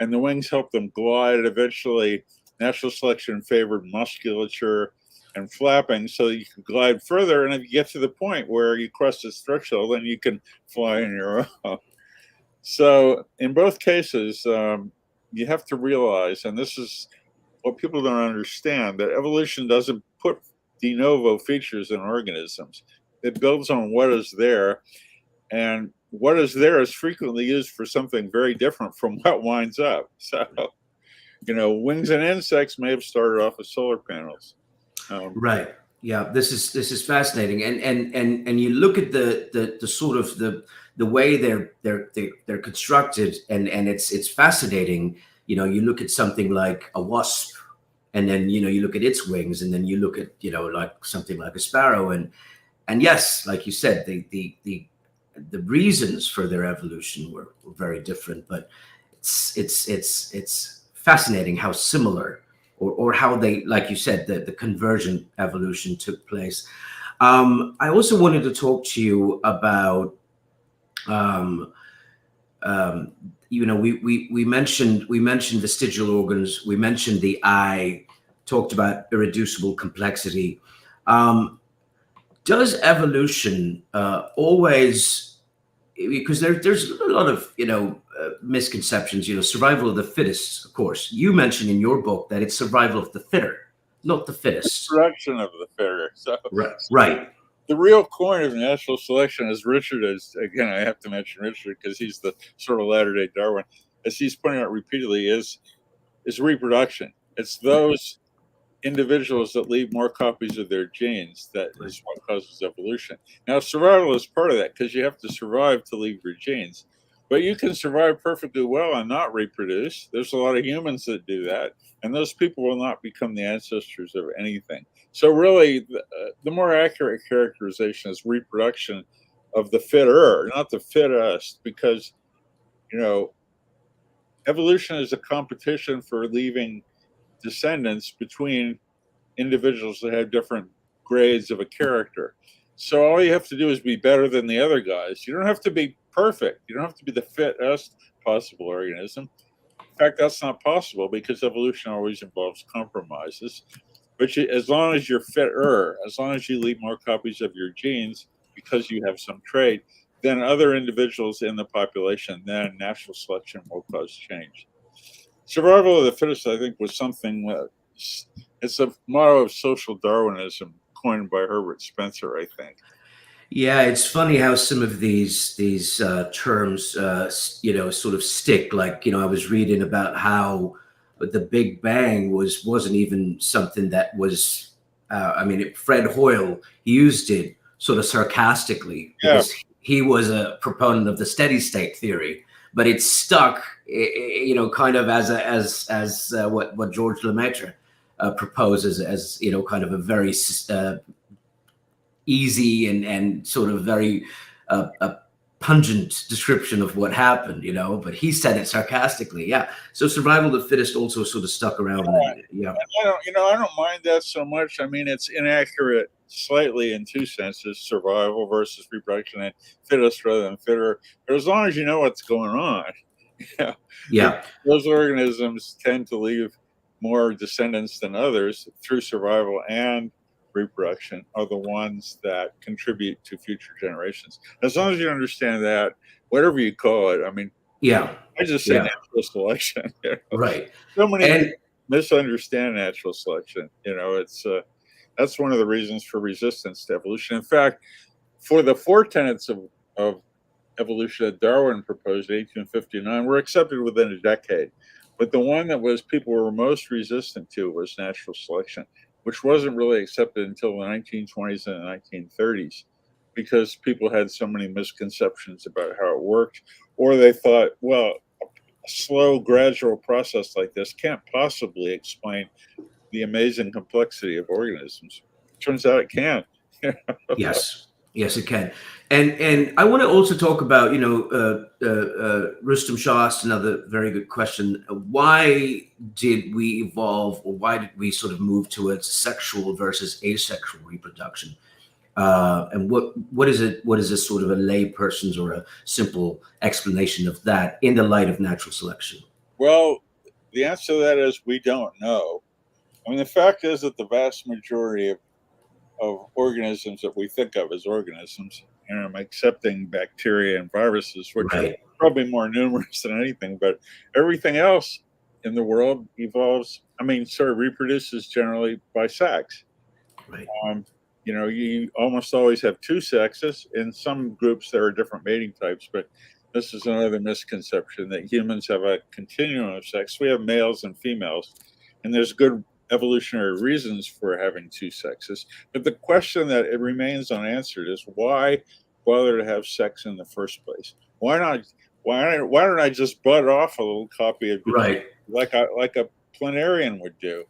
And the wings helped them glide. Eventually, natural selection favored musculature and flapping so you could glide further. And if you get to the point where you cross this threshold, then you can fly on your own. So in both cases, you have to realize, and this is what people don't understand, that evolution doesn't put de novo features in organisms. It builds on what is there, and what is there is frequently used for something very different from what winds up. So, wings and insects may have started off as solar panels. Right. Yeah. This is fascinating, and you look at the sort of the the way they're constructed, and it's fascinating. You know, you look at something like a wasp, and then you look at its wings, and then you look at like something like a sparrow, and yes, like you said, the reasons for their evolution were very different, but it's fascinating how similar, or how they, like you said, the convergent evolution took place. I also wanted to talk to you about, we mentioned vestigial organs, we mentioned the eye, talked about irreducible complexity. Does evolution always, because there's a lot of misconceptions, survival of the fittest, of course. You mentioned in your book that it's survival of the fitter, not the fittest. Reproduction of the fitter. So, right. The real Coyne of natural selection, as Richard is, again, I have to mention Richard because he's the sort of latter-day Darwin, as he's pointing out repeatedly, is reproduction. It's those individuals that leave more copies of their genes that is what causes evolution. Now, survival is part of that because you have to survive to leave your genes. But you can survive perfectly well and not reproduce. There's a lot of humans that do that, and those people will not become the ancestors of anything. So really, the more accurate characterization is reproduction of the fitter, not the fittest, because, evolution is a competition for leaving descendants between individuals that have different grades of a character. So all you have to do is be better than the other guys. You don't have to be perfect. You don't have to be the fittest possible organism. In fact, that's not possible because evolution always involves compromises. But as long as you're fitter, as long as you leave more copies of your genes because you have some trait than other individuals in the population, then natural selection will cause change. Survival of the fittest, I think, was something it's a motto of social Darwinism coined by Herbert Spencer, I think. Yeah, it's funny how some of these terms, sort of stick. Like, I was reading about how the Big Bang wasn't even something that was. Fred Hoyle used it sort of sarcastically because he was a proponent of the steady state theory, but it stuck, kind of as what George Lemaitre proposes as, kind of a very easy and sort of very a pungent description of what happened, but he said it sarcastically. Yeah. So survival of the fittest also sort of stuck around. Yeah. I don't mind that so much. I mean, it's inaccurate slightly in two senses: survival versus reproduction, and fittest rather than fitter. But as long as you know what's going on, those organisms tend to leave more descendants than others through survival and reproduction are the ones that contribute to future generations. As long as you understand that, whatever you call it, I just say natural selection. Right. So many people misunderstand natural selection. It's that's one of the reasons for resistance to evolution. In fact, for the four tenets of evolution that Darwin proposed in 1859 were accepted within a decade. But the one that people were most resistant to was natural selection, which wasn't really accepted until the 1920s and the 1930s because people had so many misconceptions about how it worked, or they thought, well, a slow, gradual process like this can't possibly explain the amazing complexity of organisms. Turns out it can. Yes, it can. And I want to also talk about, Rustam Shah asked another very good question. Why did we evolve, or why did we sort of move towards sexual versus asexual reproduction? And what is it? What is a sort of a lay person's or a simple explanation of that in the light of natural selection? Well, the answer to that is we don't know. The fact is that the vast majority of organisms that we think of as organisms, excepting bacteria and viruses, which are probably more numerous than anything, but everything else in the world reproduces generally by sex. Right. You almost always have two sexes. In some groups, there are different mating types, but this is another misconception that humans have a continuum of sex. We have males and females, and there's good evolutionary reasons for having two sexes. But the question that it remains unanswered is why bother to have sex in the first place? Why not? Why don't I just butt off a little copy of Right. like a planarian would do?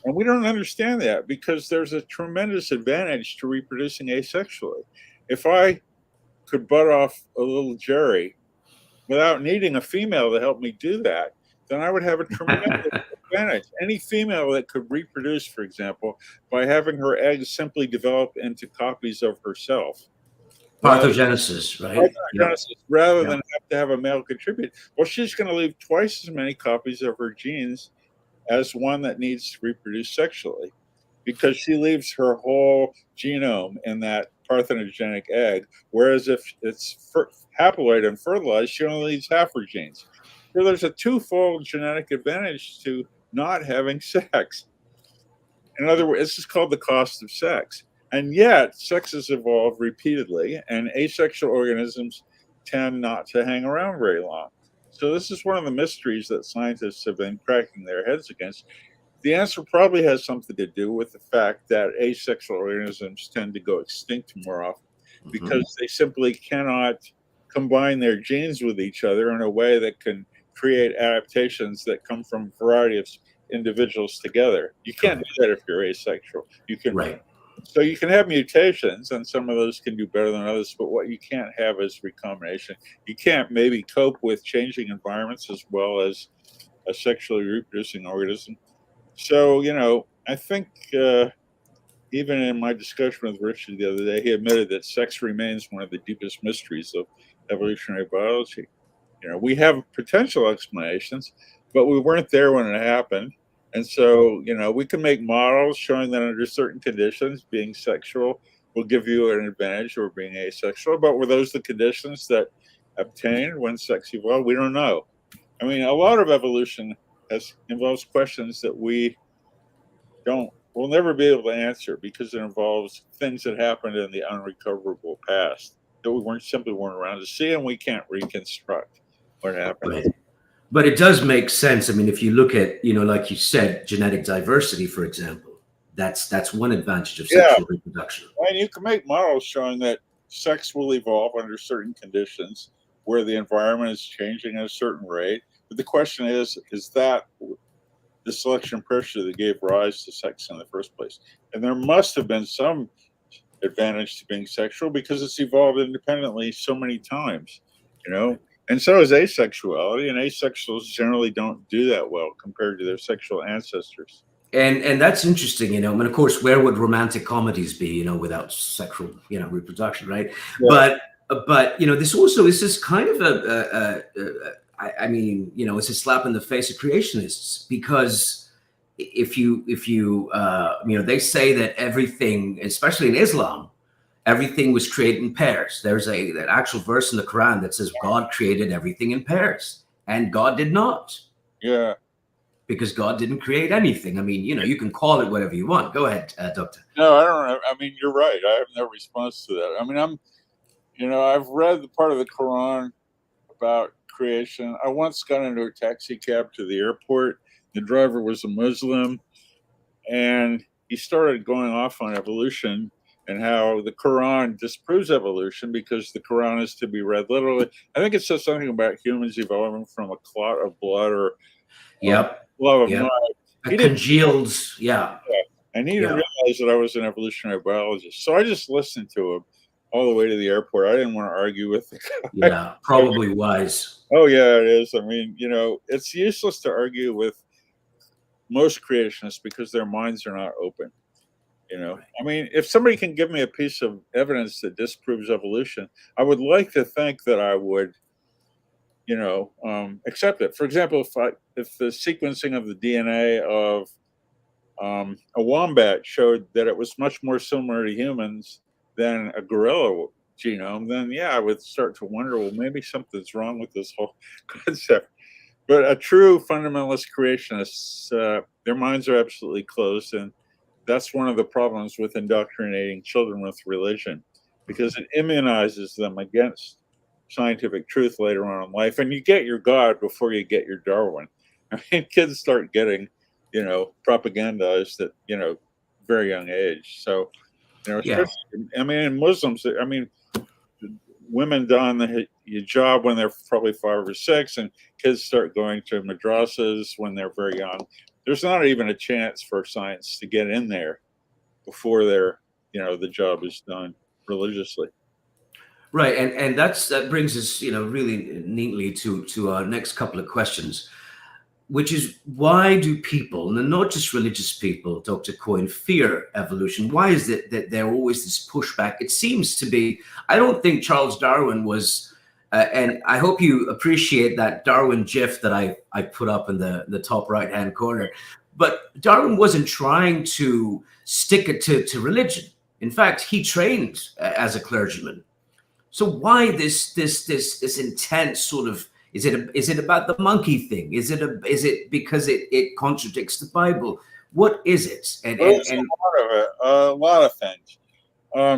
And we don't understand that because there's a tremendous advantage to reproducing asexually. If I could butt off a little Jerry without needing a female to help me do that, then I would have a tremendous advantage. Any female that could reproduce, for example, by having her eggs simply develop into copies of herself. Parthenogenesis, right? Rather than have to have a male contribute. Well, she's going to leave twice as many copies of her genes as one that needs to reproduce sexually, because she leaves her whole genome in that parthenogenic egg, whereas if it's haploid and fertilized, she only leaves half her genes. So there's a twofold genetic advantage to not having sex. In other words, this is called the cost of sex. And yet, sex has evolved repeatedly, and asexual organisms tend not to hang around very long. So this is one of the mysteries that scientists have been cracking their heads against. The answer probably has something to do with the fact that asexual organisms tend to go extinct more often because they simply cannot combine their genes with each other in a way that can create adaptations that come from a variety of individuals together. You can't do that if you're asexual. You can, right. So you can have mutations, and some of those can do better than others, but what you can't have is recombination. You can't maybe cope with changing environments as well as a sexually reproducing organism. So, I think even in my discussion with Richard the other day, he admitted that sex remains one of the deepest mysteries of evolutionary biology. We have potential explanations, but we weren't there when it happened. And so, we can make models showing that under certain conditions, being sexual will give you an advantage over being asexual. But were those the conditions that obtained when sex evolved? We don't know. I mean, a lot of evolution involves questions that we'll never be able to answer because it involves things that happened in the unrecoverable past that we simply weren't around to see, and we can't reconstruct what happened. Right. But it does make sense. I mean, if you look at, like you said, genetic diversity, for example, that's one advantage of sexual reproduction. And you can make models showing that sex will evolve under certain conditions where the environment is changing at a certain rate. But the question is that the selection pressure that gave rise to sex in the first place? And there must have been some advantage to being sexual because it's evolved independently so many times, And so is asexuality, and asexuals generally don't do that well compared to their sexual ancestors. And that's interesting, I mean, of course, where would romantic comedies be, without sexual, reproduction, right? Yeah. But this is kind of I mean, it's a slap in the face of creationists, because if you they say that everything, especially in Islam, everything was created in pairs. There's an actual verse in the Quran that says God created everything in pairs, and God did not. Yeah. Because God didn't create anything. I mean, you can call it whatever you want. Go ahead, Doctor. No, I don't know. I mean, you're right. I have no response to that. I mean, I've read the part of the Quran about creation. I once got into a taxi cab to the airport. The driver was a Muslim, and he started going off on evolution and how the Quran disproves evolution because the Quran is to be read literally. I think it says something about humans evolving from a clot of blood or love of mud. Congealed, And he didn't realize that I was an evolutionary biologist. So I just listened to him all the way to the airport. I didn't want to argue with the guy. Yeah, probably wise. Oh, yeah, it is. I mean, it's useless to argue with most creationists because their minds are not open. I mean, if somebody can give me a piece of evidence that disproves evolution, I would like to think that I would, accept it. For example, if the sequencing of the DNA of a wombat showed that it was much more similar to humans than a gorilla genome, then I would start to wonder, well, maybe something's wrong with this whole concept. But a true fundamentalist creationist, their minds are absolutely closed, and that's one of the problems with indoctrinating children with religion, because it immunizes them against scientific truth later on in life. And you get your God before you get your Darwin. I mean, kids start getting, propagandized at, very young age. So, especially, I mean, Muslims, I mean, women don the hijab when they're probably 5 or 6, and kids start going to madrasas when they're very young. There's not even a chance for science to get in there before the job is done religiously. Right, and that brings us, really neatly to our next couple of questions, which is, why do people, and not just religious people, Dr. Coyne, fear evolution? Why is it that there always this pushback? It seems to be, I don't think Charles Darwin was, and I hope you appreciate that Darwin GIF that I put up in the top right-hand corner, but Darwin wasn't trying to stick it to religion. In fact, he trained as a clergyman. So why this intense sort of, is it about the monkey thing? Is it because it contradicts the Bible? What is it? And a lot of it. A lot of things.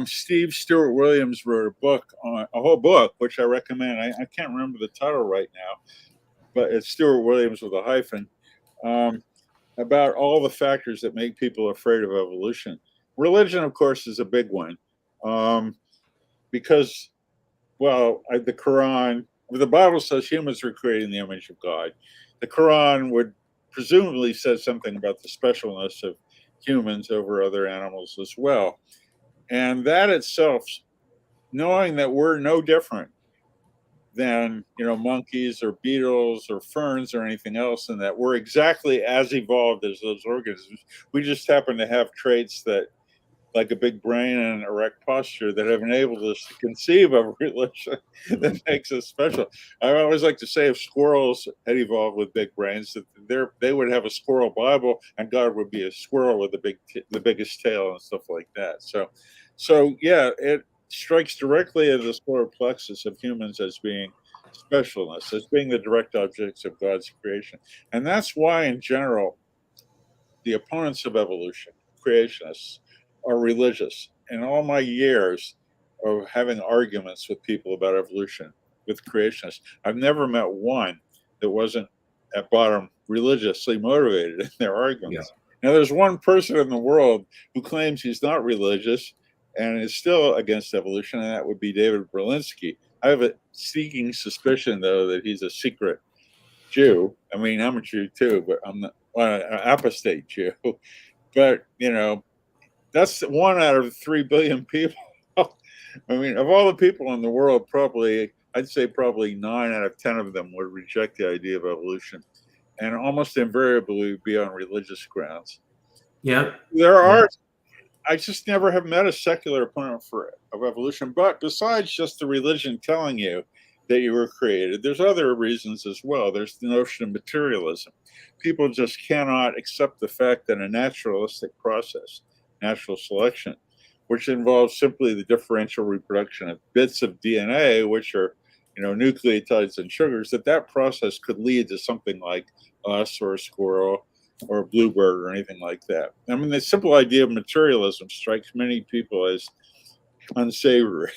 Steve Stewart Williams wrote a whole book, which I recommend. I can't remember the title right now, but it's Stewart Williams with a hyphen, about all the factors that make people afraid of evolution. Religion, of course, is a big one, because, well, the Quran, the Bible says humans were created in the image of God. The Quran would presumably say something about the specialness of humans over other animals as well. And that itself, knowing that we're no different than, monkeys or beetles or ferns or anything else, and that we're exactly as evolved as those organisms. We just happen to have traits that, like a big brain and erect posture, that have enabled us to conceive of religion that makes us special. I always like to say, if squirrels had evolved with big brains, that they would have a squirrel Bible, and God would be a squirrel with the biggest tail and stuff like that. So yeah, it strikes directly at the solar plexus of humans as being specialness, as being the direct objects of God's creation. And that's why, in general, the opponents of evolution, creationists, are religious. In all my years of having arguments with people about evolution, with creationists, I've never met one that wasn't at bottom religiously motivated in their arguments. Yeah. Now, there's one person in the world who claims he's not religious and is still against evolution, and that would be David Berlinski. I have a sneaking suspicion, though, that he's a secret Jew. I mean, I'm a Jew too, but I'm not an apostate Jew. But, that's 1 out of 3 billion people. I mean, of all the people in the world, I'd say probably 9 out of 10 of them would reject the idea of evolution, and almost invariably be on religious grounds. Yeah. I just never have met a secular opponent of evolution, but besides just the religion telling you that you were created, there's other reasons as well. There's the notion of materialism. People just cannot accept the fact that a naturalistic process, natural selection, which involves simply the differential reproduction of bits of DNA, which are, nucleotides and sugars, that process could lead to something like us or a squirrel or a bluebird or anything like that. I mean, the simple idea of materialism strikes many people as unsavory.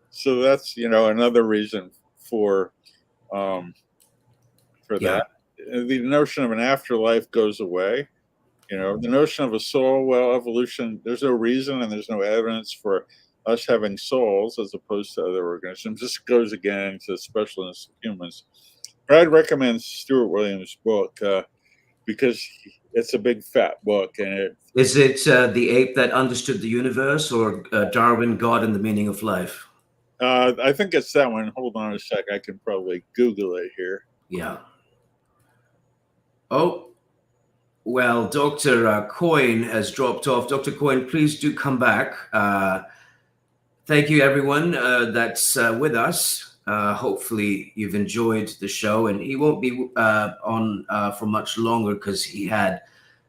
So that's, another reason for that. The notion of an afterlife goes away. The notion of a soul, well, evolution, there's no reason and there's no evidence for us having souls as opposed to other organisms. This goes again to the specialness of humans. But I'd recommend Stewart Williams' book because it's a big fat book. And Is it The Ape That Understood the Universe, or Darwin, God and the Meaning of Life? I think it's that one. Hold on a sec. I can probably Google it here. Yeah. Oh. Well, Dr. Coyne has dropped off. Dr. Coyne, please do come back. Thank you, everyone that's with us. Hopefully you've enjoyed the show, and he won't be on for much longer because he had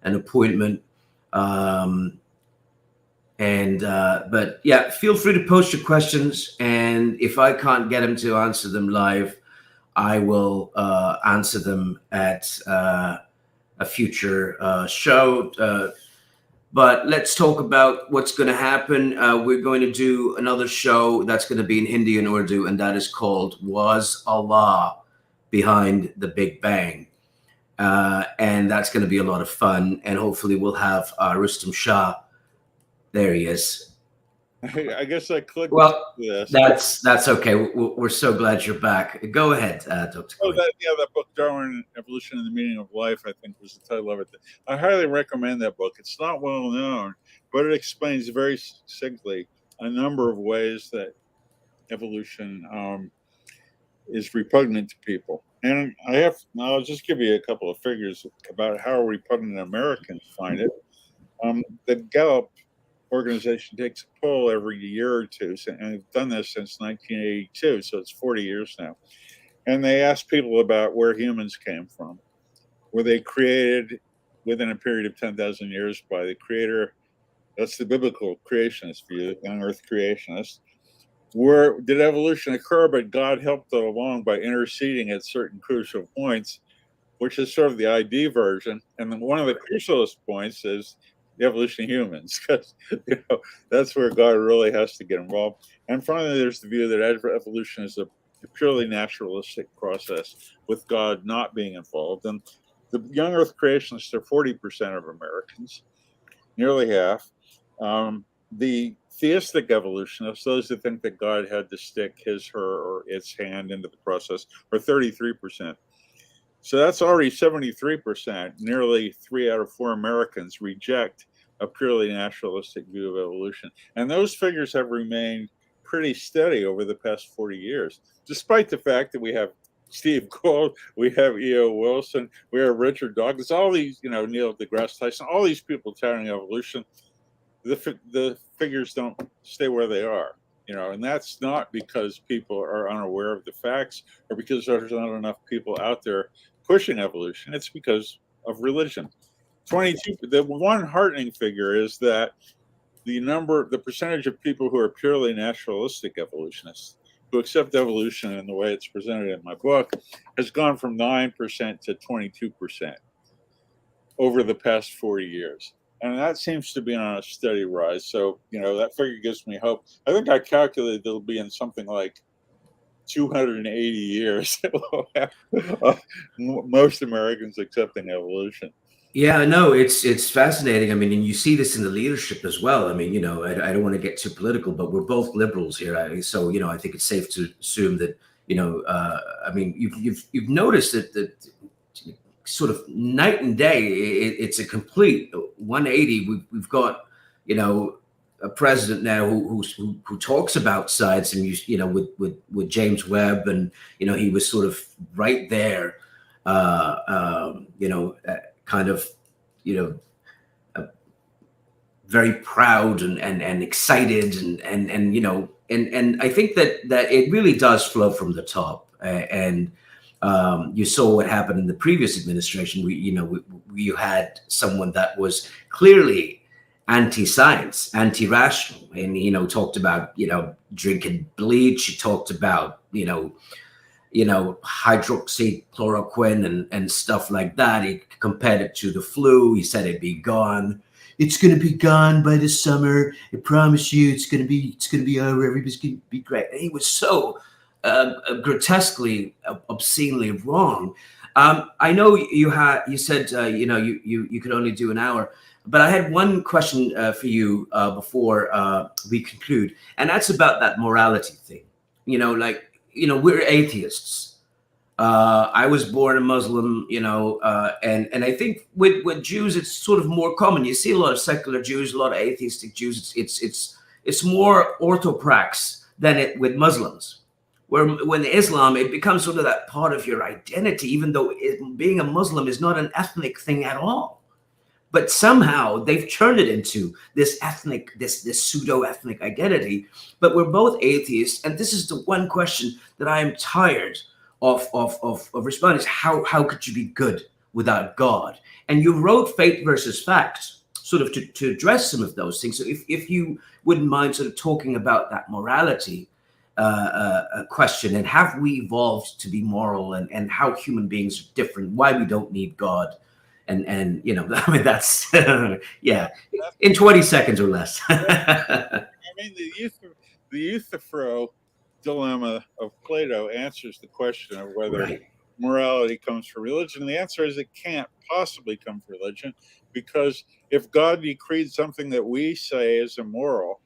an appointment. But yeah, feel free to post your questions, and if I can't get him to answer them live, I will answer them at a future show. But let's talk about what's going to happen. We're going to do another show that's going to be in Hindi and Urdu, and that is called Was Allah Behind the Big Bang? And that's going to be a lot of fun. And hopefully we'll have Rustam Shah. There he is. I guess I clicked Well, this. that's okay. We're so glad you're back. Go ahead, Dr. Oh, Coyne. that book, Darwin, Evolution and the Meaning of Life, I think was the title of it. I highly recommend that book. It's not well known, but it explains very succinctly a number of ways that evolution is repugnant to people. And I'll just give you a couple of figures about how repugnant Americans find it. The Gallup organization takes a poll every year or two, and they've done this since 1982, so it's 40 years now. And they ask people about where humans came from. Were they created within a period of 10,000 years by the creator? That's the biblical creationist view, young earth creationist. Did evolution occur, but God helped it along by interceding at certain crucial points, which is sort of the ID version. And then one of the crucialist points is the evolution of humans, because that's where God really has to get involved. And finally, there's the view that evolution is a purely naturalistic process with God not being involved. And the young earth creationists are 40% of Americans, nearly half. The theistic evolutionists, those who think that God had to stick his, her, or its hand into the process, are 33%. So that's already 73%. Nearly 3 out of 4 Americans reject a purely naturalistic view of evolution. And those figures have remained pretty steady over the past 40 years, despite the fact that we have Steve Gould, we have E.O. Wilson, we have Richard Dawkins, all these, Neil deGrasse Tyson, all these people touting evolution. The figures don't stay where they are, and that's not because people are unaware of the facts or because there's not enough people out there pushing evolution. It's because of religion. 22. The one heartening figure is that the percentage of people who are purely naturalistic evolutionists who accept evolution in the way it's presented in my book has gone from 9% to 22% over the past 40 years. And that seems to be on a steady rise. So, that figure gives me hope. I think I calculated it'll be in something like 280 years, most Americans accepting evolution. Yeah, no, it's fascinating. I mean, and you see this in the leadership as well. I mean, I don't want to get too political, but we're both liberals here. So, I think it's safe to assume that, I mean, you've noticed that sort of night and day, it's a complete 180. We've got, a president now who talks about science, and with James Webb, and he was sort of right there, kind of, very proud and excited, and I think that it really does flow from the top. And you saw what happened in the previous administration. You had someone that was clearly anti-science, anti-rational, and talked about drinking bleach. He talked about hydroxychloroquine and stuff like that. He compared it to the flu. He said it'd be gone. It's going to be gone by the summer. I promise you, it's going to be over. Everybody's going to be great. And he was so grotesquely, obscenely wrong. I know you said you could only do an hour, but I had one question for you before we conclude, and that's about that morality thing. We're atheists. I was born a Muslim, and I think with Jews it's sort of more common. You see a lot of secular Jews, a lot of atheistic Jews. It's more orthoprax than it with Muslims. When Islam, it becomes sort of that part of your identity, even though being a Muslim is not an ethnic thing at all. But somehow they've turned it into this ethnic, this pseudo-ethnic identity. But we're both atheists, and this is the one question that I am tired of responding: is how could you be good without God? And you wrote Faith versus Fact, sort of to address some of those things. So if you wouldn't mind sort of talking about that morality question, and have we evolved to be moral, and how human beings are different, why we don't need God. And I mean, that's yeah, in 20 seconds or less. I mean, the Euthyphro dilemma of Plato answers the question of whether morality comes from religion. The answer is it can't possibly come from religion, because if God decreed something that we say is immoral,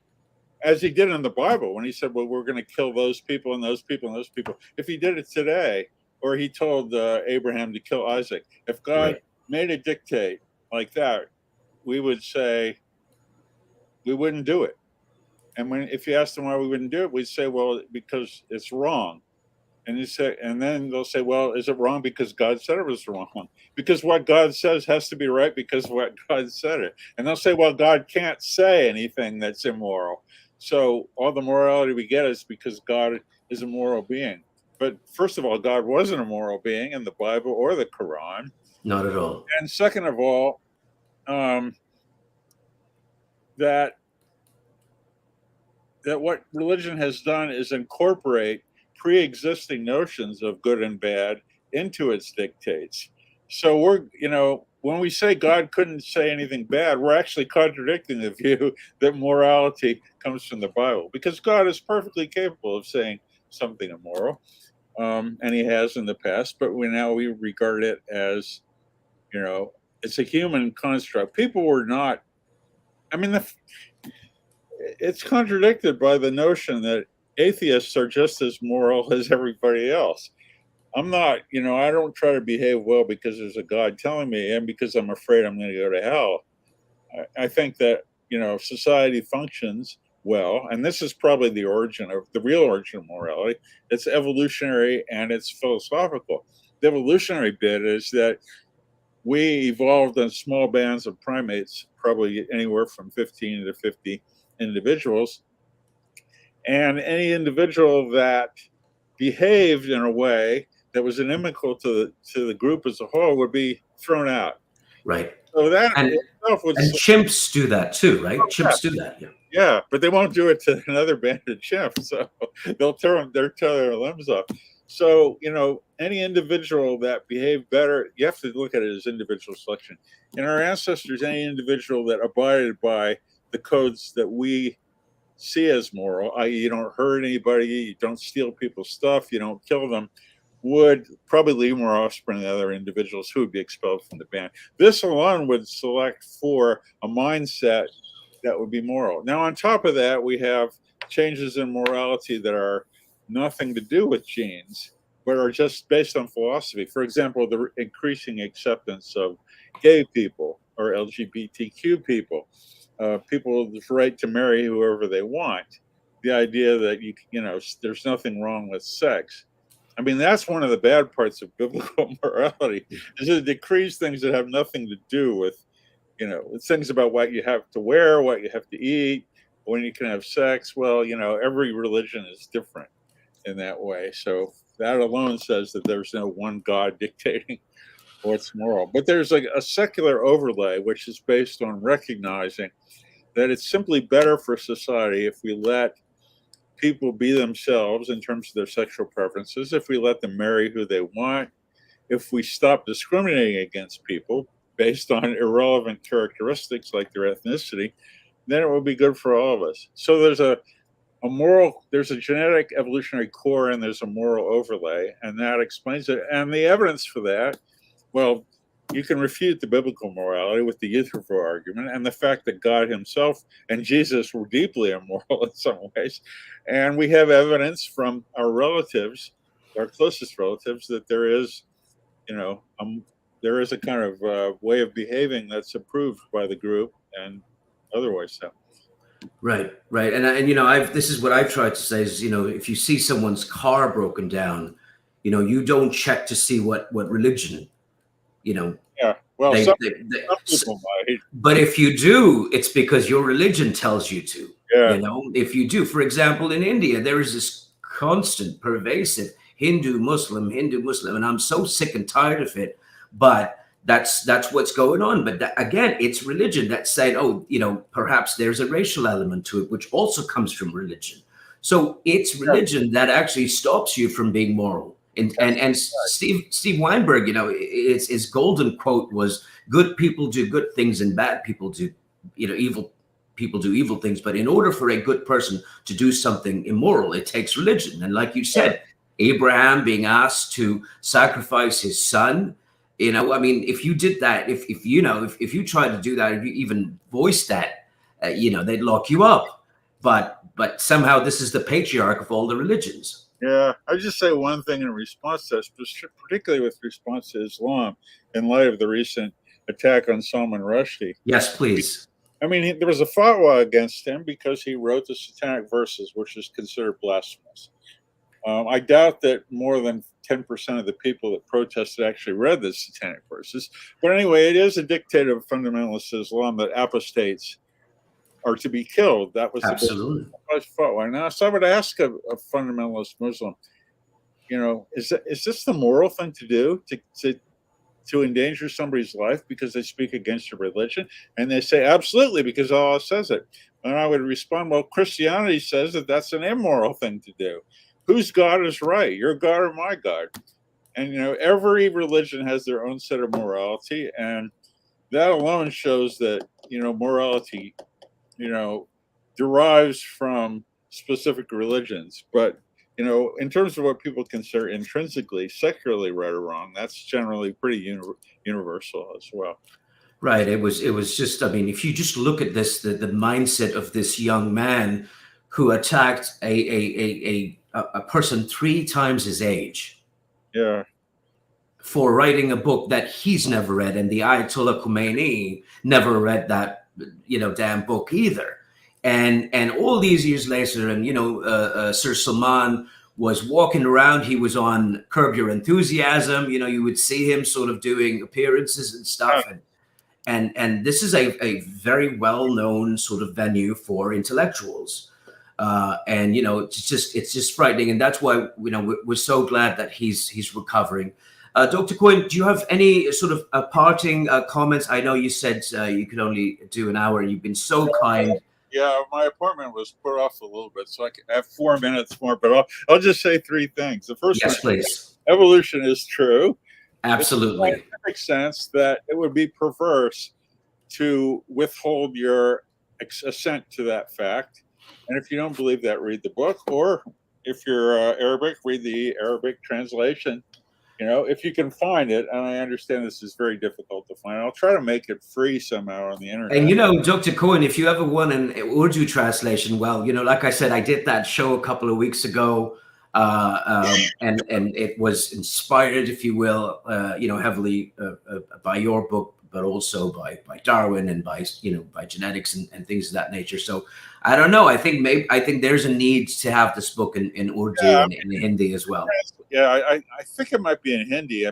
as he did in the Bible when he said, well, we're going to kill those people and those people and those people. If he did it today, or he told Abraham to kill Isaac, if God made a dictate like that, we would say we wouldn't do it. And if you asked them why we wouldn't do it, we'd say, well, because it's wrong. And then they'll say, well, is it wrong because God said it was wrong? Because what God says has to be right because what God said it. And they'll say, well, God can't say anything that's immoral. So all the morality we get is because God is a moral being. But first of all, God wasn't a moral being in the Bible or the Quran. Not at all. And second of all, that what religion has done is incorporate pre-existing notions of good and bad into its dictates. So when we say God couldn't say anything bad, we're actually contradicting the view that morality comes from the Bible, because God is perfectly capable of saying something immoral, and he has in the past, but we regard it as, it's a human construct. People were not, it's contradicted by the notion that atheists are just as moral as everybody else. I'm not, I don't try to behave well because there's a God telling me and because I'm afraid I'm going to go to hell. I think that, society functions well, and this is probably the real origin of morality. It's evolutionary and it's philosophical. The evolutionary bit is that we evolved on small bands of primates, probably anywhere from 15 to 50 individuals. And any individual that behaved in a way that was inimical to the group as a whole would be thrown out. Right. So that and chimps do that too, right? Chimps do that. Yeah. Yeah, but they won't do it to another band of chimps. So they'll tear their limbs off. So, any individual that behaved better, you have to look at it as individual selection. In our ancestors, any individual that abided by the codes that we see as moral, i.e., you don't hurt anybody, you don't steal people's stuff, you don't kill them, would probably leave more offspring than other individuals who would be expelled from the band. This alone would select for a mindset that would be moral. Now, on top of that, we have changes in morality that are nothing to do with genes, but are just based on philosophy. For example, the increasing acceptance of gay people or LGBTQ people, people's right to marry whoever they want. The idea that there's nothing wrong with sex. That's one of the bad parts of biblical morality, is it decrees things that have nothing to do with, things about what you have to wear, what you have to eat, when you can have sex. Well, every religion is different in that way. So that alone says that there's no one God dictating what's moral. But there's a secular overlay, which is based on recognizing that it's simply better for society if we let people be themselves in terms of their sexual preferences, if we let them marry who they want, if we stop discriminating against people based on irrelevant characteristics like their ethnicity, then it will be good for all of us. So there's there's a genetic evolutionary core and there's a moral overlay, and that explains it. And the evidence for that, well, you can refute the biblical morality with the Euthyphro argument and the fact that God himself and Jesus were deeply immoral in some ways. And we have evidence from our relatives, our closest relatives, that there is, there is a kind of way of behaving that's approved by the group and otherwise. So. Right. And this is what I've tried to say is, if you see someone's car broken down, you don't check to see what religion, Yeah. Well, some people might. But if you do, it's because your religion tells you to. Yeah. If you do, for example, in India, there is this constant, pervasive Hindu, Muslim, and I'm so sick and tired of it. But that's what's going on. But again, it's religion that's saying, perhaps there's a racial element to it, which also comes from religion. So it's religion that actually stops you from being moral. And Steve Weinberg, his golden quote was, "Good people do good things and bad people do, evil people do evil things. But in order for a good person to do something immoral, it takes religion." And like you said, Abraham being asked to sacrifice his son, if you did that, if you tried to do that, if you even voiced that, they'd lock you up. but somehow this is the patriarch of all the religions. Yeah, I'll just say one thing in response to this, particularly with response to Islam, in light of the recent attack on Salman Rushdie. Yes, please. I mean, there was a fatwa against him because he wrote the satanic verses, which is considered blasphemous. I doubt that more than 10% of the people that protested actually read the satanic verses. But anyway, it is a dictate of fundamentalist Islam that apostates are to be killed. That was absolutely the fatwa. Now, so I would ask a fundamentalist Muslim, is this the moral thing to do, to endanger somebody's life because they speak against your religion? And they say, absolutely, because Allah says it. And I would respond, well, Christianity says that that's an immoral thing to do. Whose God is right, your God or my God? And, every religion has their own set of morality. And that alone shows that, morality, derives from specific religions. But, in terms of what people consider intrinsically, secularly right or wrong, that's generally pretty universal as well. Right. It was just, I mean, if you just look at this, the mindset of this young man who attacked a person 3 times his age. Yeah. For writing a book that he's never read, and the Ayatollah Khomeini never read that, damn book either. And all these years later, and Sir Salman was walking around. He was on Curb Your Enthusiasm. You would see him sort of doing appearances and stuff. And this is a very well-known sort of venue for intellectuals. And it's just frightening, and that's why we're so glad that he's recovering. Dr. Coyne, do you have any sort of parting comments? I know you said you could only do an hour, and you've been so kind. Yeah, my appointment was put off a little bit, so I have 4 minutes more. But I'll just say 3 things. The first yes, one, please. Evolution is true. Absolutely. It makes sense that it would be perverse to withhold your assent to that fact. And if you don't believe that, read the book, or if you're Arabic, read the Arabic translation. If you can find it, and I understand this is very difficult to find, I'll try to make it free somehow on the internet. And Dr. Coyne, if you ever want an Urdu translation, well, like I said, I did that show a couple of weeks ago, and it was inspired, if you will, heavily by your book, but also by Darwin and by genetics and things of that nature. So I don't know. I think there's a need to have this book in Urdu and in Hindi as well. Yeah, I think it might be in Hindi.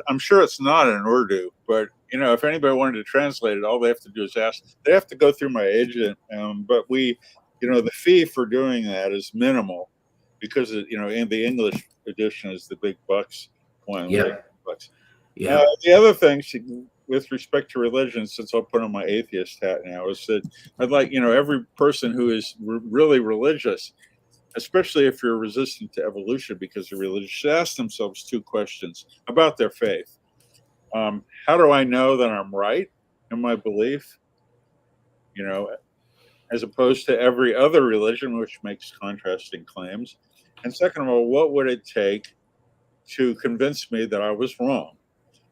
I'm sure it's not in Urdu, but if anybody wanted to translate it, all they have to do is ask. They have to go through my agent, but the fee for doing that is minimal, because in the English edition is the big bucks one. Yeah. Bucks. Yeah. The other thing, with respect to religion, since I'll put on my atheist hat now, is that I'd like every person who is really religious, especially if you're resistant to evolution because you're religious, should ask themselves 2 questions about their faith. How do I know that I'm right in my belief? As opposed to every other religion, which makes contrasting claims. And second of all, what would it take to convince me that I was wrong?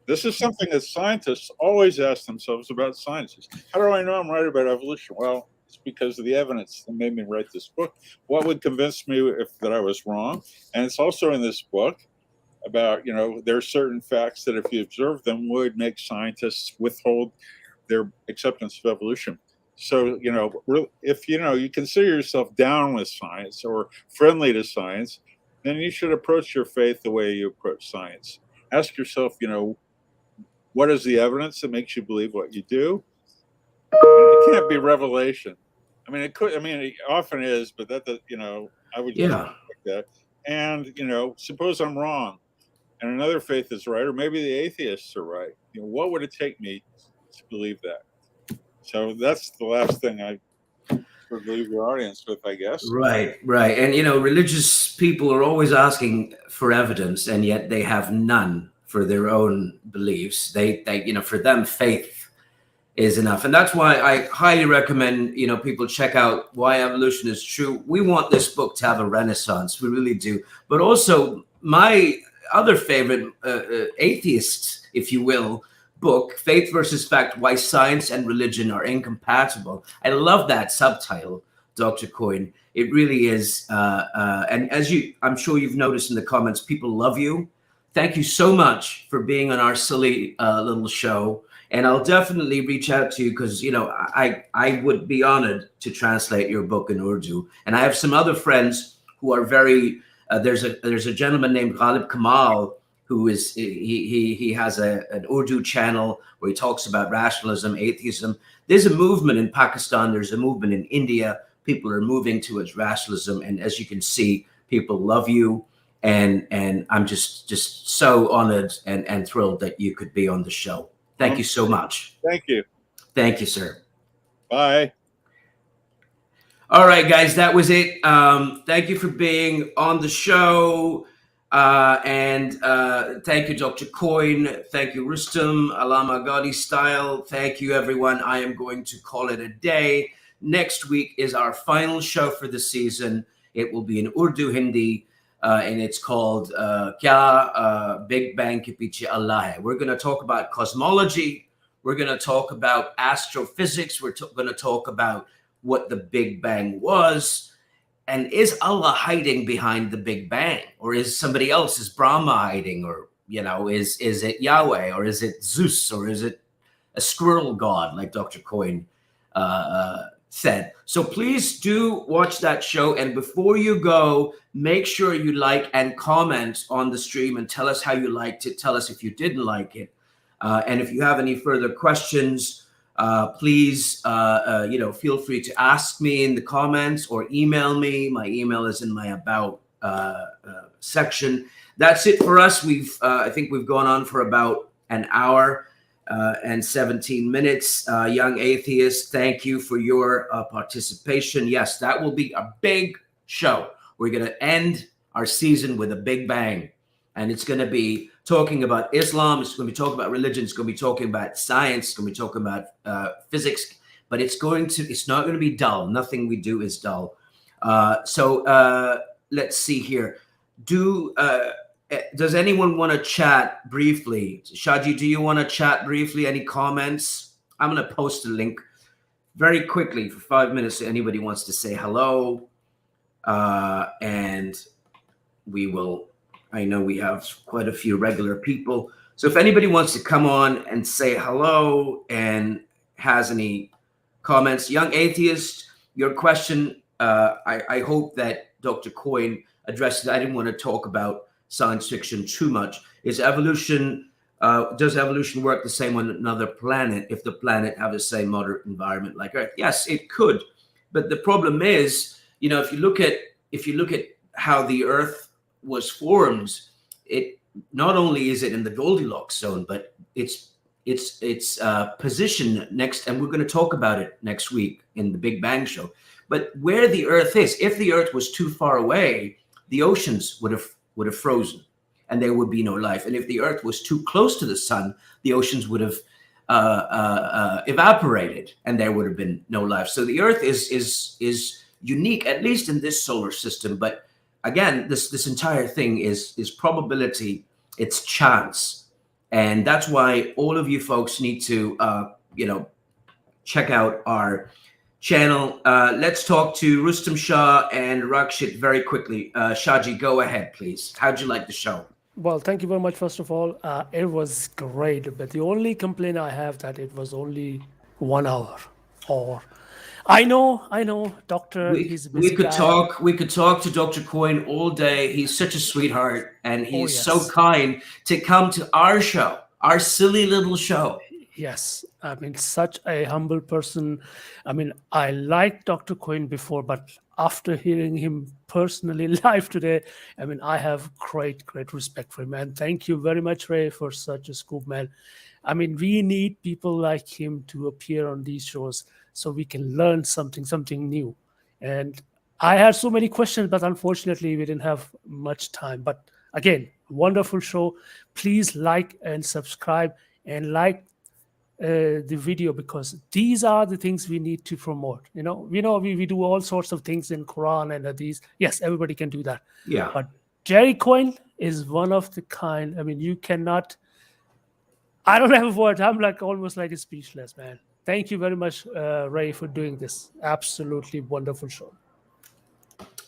This is something that scientists always ask themselves about sciences. How do I know I'm right about evolution? Well, it's because of the evidence that made me write this book. What would convince me that I was wrong? And it's also in this book about, there are certain facts that if you observe them would make scientists withhold their acceptance of evolution. So, if, you consider yourself down with science or friendly to science, then you should approach your faith the way you approach science. Ask yourself, what is the evidence that makes you believe what you do? It can't be revelation. I mean, it could. I mean, it often is, but that I would just like that. And suppose I'm wrong, and another faith is right, or maybe the atheists are right. What would it take me to believe that? So that's the last thing I would leave your audience with, I guess. Right. And religious people are always asking for evidence, and yet they have none for their own beliefs. They for them, faith is enough. And that's why I highly recommend, people check out Why Evolution is True. We want this book to have a renaissance. We really do. But also my other favorite atheist, if you will, book, Faith versus Fact, Why Science and Religion Are Incompatible. I love that subtitle, Dr. Coyne. It really is. And I'm sure you've noticed in the comments, people love you. Thank you so much for being on our silly little show. And I'll definitely reach out to you because, I would be honored to translate your book in Urdu. And I have some other friends who are very, there's a gentleman named Ghalib Kamal, who is, he has an Urdu channel where he talks about rationalism, atheism. There's a movement in Pakistan. There's a movement in India. People are moving towards rationalism. And as you can see, people love you. And I'm just so honored and thrilled that you could be on the show. Thank you so much. Thank you. Thank you, sir. Bye. All right, guys, that was it. Thank you for being on the show. And thank you, Dr. Coyne. Thank you, Rustam, Alama Ghadi style. Thank you, everyone. I am going to call it a day. Next week is our final show for the season. It will be in Urdu Hindi. And it's called Kya Big Bang Ke Piche Allah Hai. We're going to talk about cosmology. We're going to talk about astrophysics. We're going to talk about what the Big Bang was. And is Allah hiding behind the Big Bang? Or is somebody else, is Brahma hiding? Or, is it Yahweh? Or is it Zeus? Or is it a squirrel god, like Dr. Coyne said? So please do watch that show. And before you go, make sure you like and comment on the stream and tell us how you liked it. Tell us if you didn't like it. And if you have any further questions, please, feel free to ask me in the comments or email me. My email is in my about section. That's it for us. I think we've gone on for about an hour and 17 minutes. Young atheist, thank you for your participation. Yes, that will be a big show. We're going to end our season with a big bang. And it's going to be talking about Islam. It's going to be talking about religion. It's going to be talking about science. It's going to be talking about physics. But it's not going to be dull. Nothing we do is dull. So let's see here. Does anyone want to chat briefly? Shaji, do you want to chat briefly? Any comments? I'm going to post a link very quickly for 5 minutes if anybody wants to say hello. And we will, I know we have quite a few regular people. So if anybody wants to come on and say hello and has any comments, young atheist, your question, I hope that Dr. Coyne addressed it. I didn't want to talk about science fiction too much. Does evolution work the same on another planet if the planet have the same moderate environment like Earth? Yes, it could. But the problem is, if you look at how the Earth was formed, it not only is it in the Goldilocks zone, but its position next, and we're going to talk about it next week in the Big Bang Show. But where the Earth is, if the Earth was too far away, the oceans would have frozen, and there would be no life. And if the Earth was too close to the sun, the oceans would have evaporated, and there would have been no life. So the Earth is unique, at least in this solar system. But again, this entire thing is probability. It's chance, and that's why all of you folks need to check out our channel. Let's talk to Rustam Shah and Rakshit very quickly. Shaji, go ahead, please. How'd you like the show? Well, thank you very much. First of all, it was great, but the only complaint I have that it was only 1 hour. Or I know, Doctor. He's a busy we could guy. We could talk to Dr. Coyne all day. He's such a sweetheart, and he's yes. so kind to come to our show, our silly little show. Yes, I mean, such a humble person. I mean, I liked Dr. Coyne before, but after hearing him personally live today, I mean, I have great respect for him. And thank you very much, Ray, for such a scoop, man. I mean, we need people like him to appear on these shows so we can learn something new. And I had so many questions, but unfortunately, we didn't have much time. But again, wonderful show. Please like and subscribe and like the video, because these are the things we need to promote. We do all sorts of things in Quran and Hadith. Yes, everybody can do that. Yeah. But Jerry Coyne is one of the kind. I mean, you cannot. I don't have a word. I'm almost like a speechless, man. Thank you very much, Ray, for doing this absolutely wonderful show.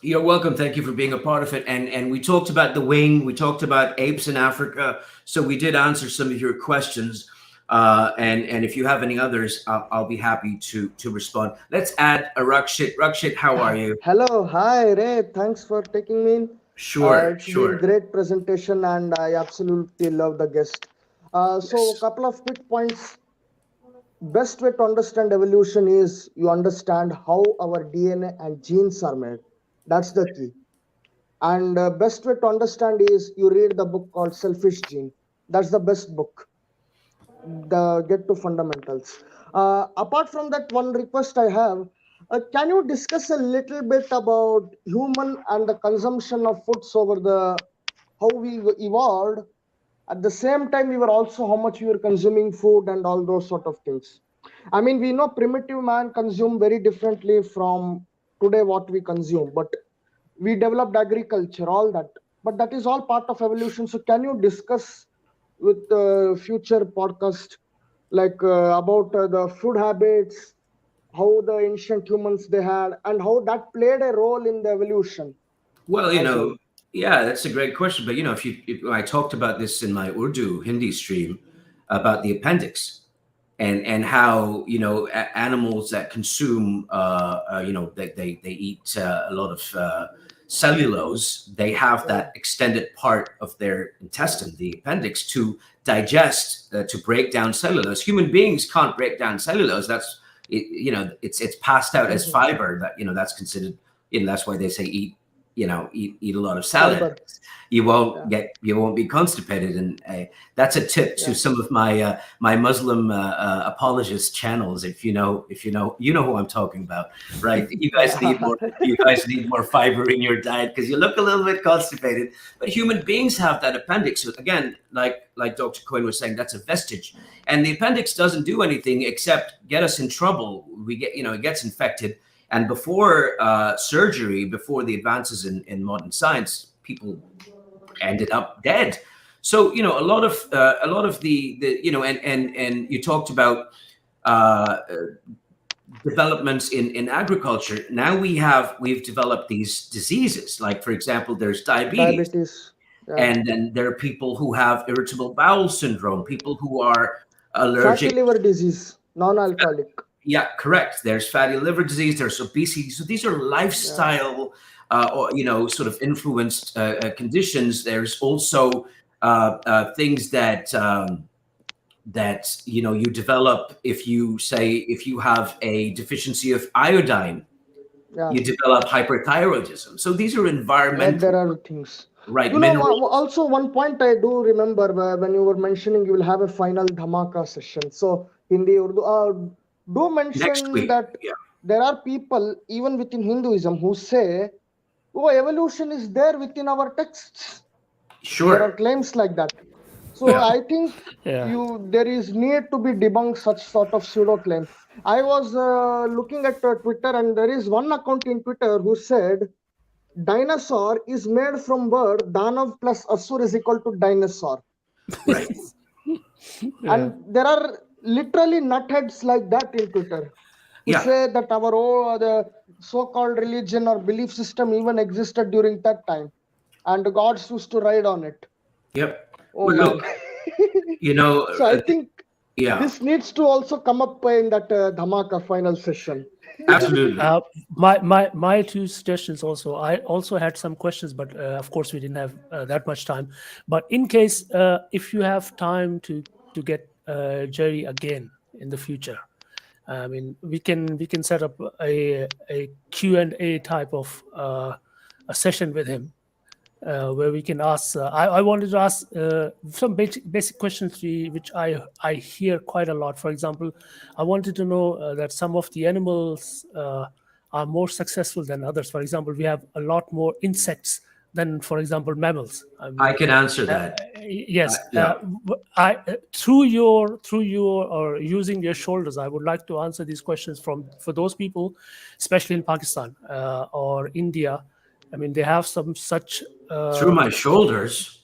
You're welcome. Thank you for being a part of it. And we talked about the wing. We talked about apes in Africa. So we did answer some of your questions. And if you have any others, I'll be happy to respond. Let's add a Rakshit. Rakshit, how are you? Hello, hi Ray. Thanks for taking me in. Sure, It's been great presentation, and I absolutely love the guest. So, a couple of quick points. Best way to understand evolution is you understand how our DNA and genes are made. That's the key. And best way to understand is you read the book called Selfish Gene. That's the best book. The get to fundamentals. Apart from that, one request I have: can you discuss a little bit about human and the consumption of foods over the how we evolved? At the same time, we were also how much we were consuming food and all those sort of things. I mean, we know primitive man consume very differently from today what we consume, but we developed agriculture, all that. But that is all part of evolution. So, can you discuss with the future podcast like about the food habits, how the ancient humans they had, and how that played a role in the evolution? Well, yeah, that's a great question. But if I talked about this in my Urdu Hindi stream about the appendix and how animals that consume they eat a lot of cellulose, they have that extended part of their intestine, the appendix, to digest, to break down cellulose. Human beings can't break down cellulose. That's it's passed out as fiber. That's considered. That's why they say eat a lot of salad. You won't be constipated, and that's a tip to some of my my Muslim apologist channels. If you know who I'm talking about, right? You guys need more fiber in your diet because you look a little bit constipated. But human beings have that appendix. So again, like Dr. Coyne was saying, that's a vestige, and the appendix doesn't do anything except get us in trouble. We get it gets infected. And before surgery, before the advances in modern science, people ended up dead. So a lot of the and you talked about developments in agriculture. Now we've developed these diseases. Like for example, there's diabetes. And then there are people who have irritable bowel syndrome, people who are allergic. Fatty liver disease, non-alcoholic. Yeah, correct. There's fatty liver disease. There's obesity. So these are lifestyle, sort of influenced conditions. There's also things that you develop if you have a deficiency of iodine. You develop hyperthyroidism. So these are environmental. There are things. Right. Also, one point I do remember when you were mentioning you will have a final dhamaka session. So Hindi, Urdu. Do mention that there are people even within Hinduism who say, evolution is there within our texts. Sure. There are claims like that. So I think there is need to be debunked such sort of pseudo claim. I was looking at Twitter, and there is one account in Twitter who said dinosaur is made from word Danav plus Asur is equal to dinosaur. Right. And there are literally nutheads like that in Twitter who say that our the so-called religion or belief system even existed during that time, and the gods used to ride on it. Yep. Look, So I think this needs to also come up in that Dhamaka final session. Absolutely. My two suggestions also. I also had some questions, but of course we didn't have that much time. But in case if you have time to get Jerry again in the future, I mean, we can set up a Q&A type of a session with him where we can ask. I wanted to ask some basic questions which I hear quite a lot. For example, I wanted to know that some of the animals are more successful than others. For example, we have a lot more insects than, for example, mammals. I can answer that. Yes. Through your or using your shoulders, I would like to answer these questions for those people, especially in Pakistan or India. I mean, they have some such through my shoulders.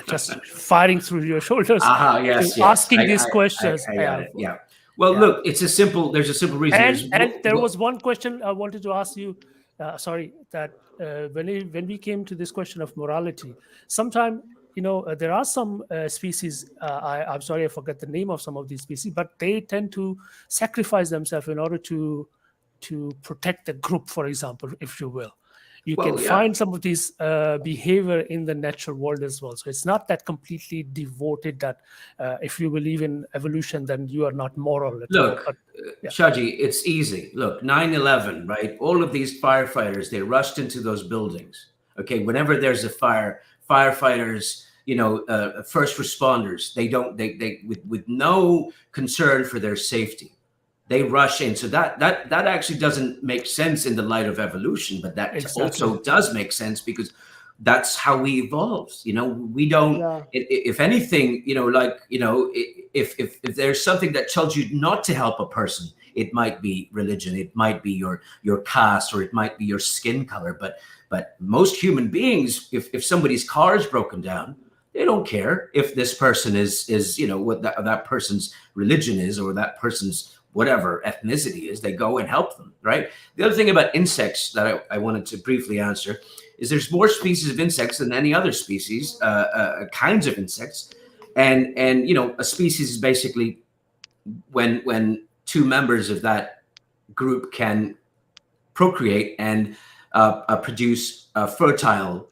Just firing through your shoulders. Yes. Asking these questions. I got it. Yeah. Well, Yeah. look, there's a simple reason. And there was one question I wanted to ask you. Sorry, that when we came to this question of morality, sometimes there are some species. I'm sorry, I forget the name of some of these species, but they tend to sacrifice themselves in order to protect the group, for example, if you will. You can find some of these behavior in the natural world as well. So it's not that completely devoted that if you believe in evolution, then you are not moral at all. Look, Shaji, it's easy. Look, 9/11, right? All of these firefighters, they rushed into those buildings. Okay, whenever there's a fire, firefighters, first responders, they with no concern for their safety, they rush in. So that actually doesn't make sense in the light of evolution, but that also does make sense because that's how we evolved. We don't. If anything, if there's something that tells you not to help a person, it might be religion, it might be your caste, or it might be your skin color. But most human beings, if somebody's car is broken down, they don't care if this person is what that person's religion is or that person's whatever ethnicity is. They go and help them, right? The other thing about insects that I wanted to briefly answer is there's more species of insects than any other species, kinds of insects, and a species is basically when two members of that group can procreate and produce fertile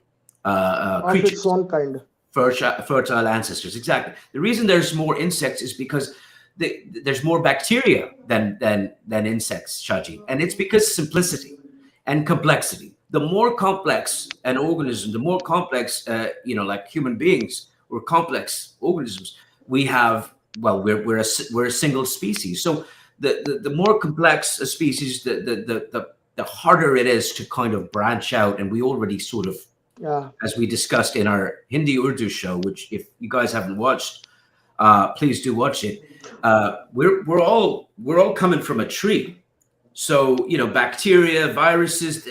creatures. Its own kind. Fertile ancestors. Exactly. The reason there's more insects is because there's more bacteria than insects, Shaji, and it's because simplicity and complexity. The more complex an organism, the more complex, like human beings or complex organisms we have. Well, we're a single species. So the more complex a species, the harder it is to kind of branch out. And we already sort of, as we discussed in our Hindi Urdu show, which if you guys haven't watched, please do watch it. We're all coming from a tree. So, bacteria, viruses,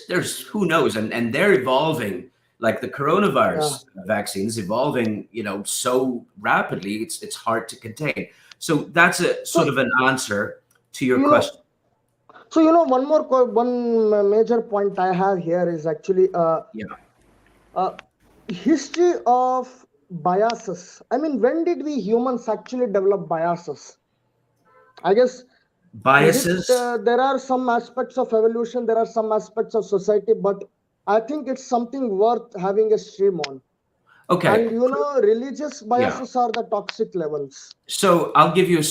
there's who knows, and they're evolving, like the coronavirus vaccines evolving, so rapidly, it's hard to contain. So that's a sort of an answer to your question. So, one major point I have here is actually history of biases. I mean, when did we humans actually develop biases? I guess biases. There are some aspects of evolution, there are some aspects of society, but I think it's something worth having a stream on. Okay. And religious biases are the toxic levels. So I'll give you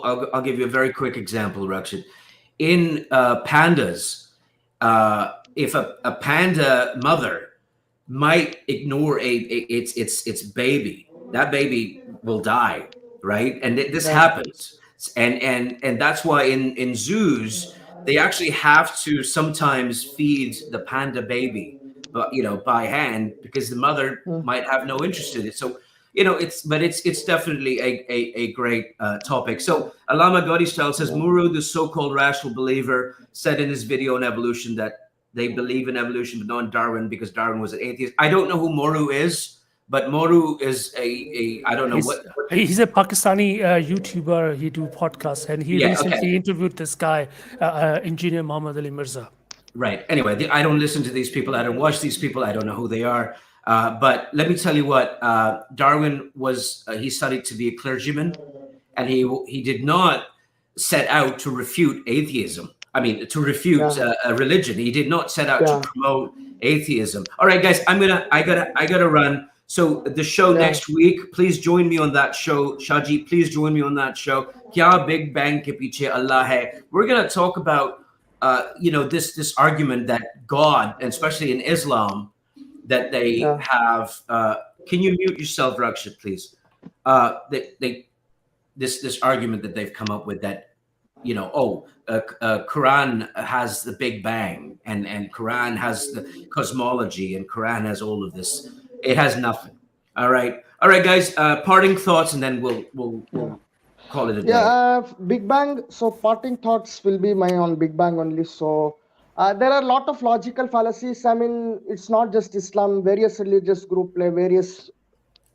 I'll give you a very quick example, Rakshit. In pandas, if a panda mother might ignore its baby, that baby will die, right? And this happens. And that's why in zoos they actually have to sometimes feed the panda baby, but by hand, because the mother might have no interest in it. So it's definitely a great topic. So Alama Gaudi style says Muru, the so-called rational believer, said in his video on evolution that they believe in evolution but not in Darwin because Darwin was an atheist. I don't know who Moru is. But Moru is I don't know he's a Pakistani YouTuber. He do podcasts, and he recently interviewed this guy, engineer Muhammad Ali Mirza. Right. Anyway, I don't listen to these people. I don't watch these people. I don't know who they are. But let me tell you what, Darwin was, he studied to be a clergyman, and he did not set out to refute atheism. I mean, to refute a religion. He did not set out to promote atheism. All right, guys, I gotta run. So the show next week, please join me on that show. Shaji, please join me on that show. Kya Big Bang ke piche Allah hai. We're going to talk about, this argument that God, and especially in Islam, that they have. Can you mute yourself, Rakshit, please? This argument that they've come up with that, Quran has the Big Bang, and Quran has the cosmology, and Quran has all of this. It has nothing. All right, guys. Parting thoughts, and then we'll call it a day. Big Bang. So parting thoughts will be on Big Bang only. So there are a lot of logical fallacies. I mean, it's not just Islam. Various religious groups play various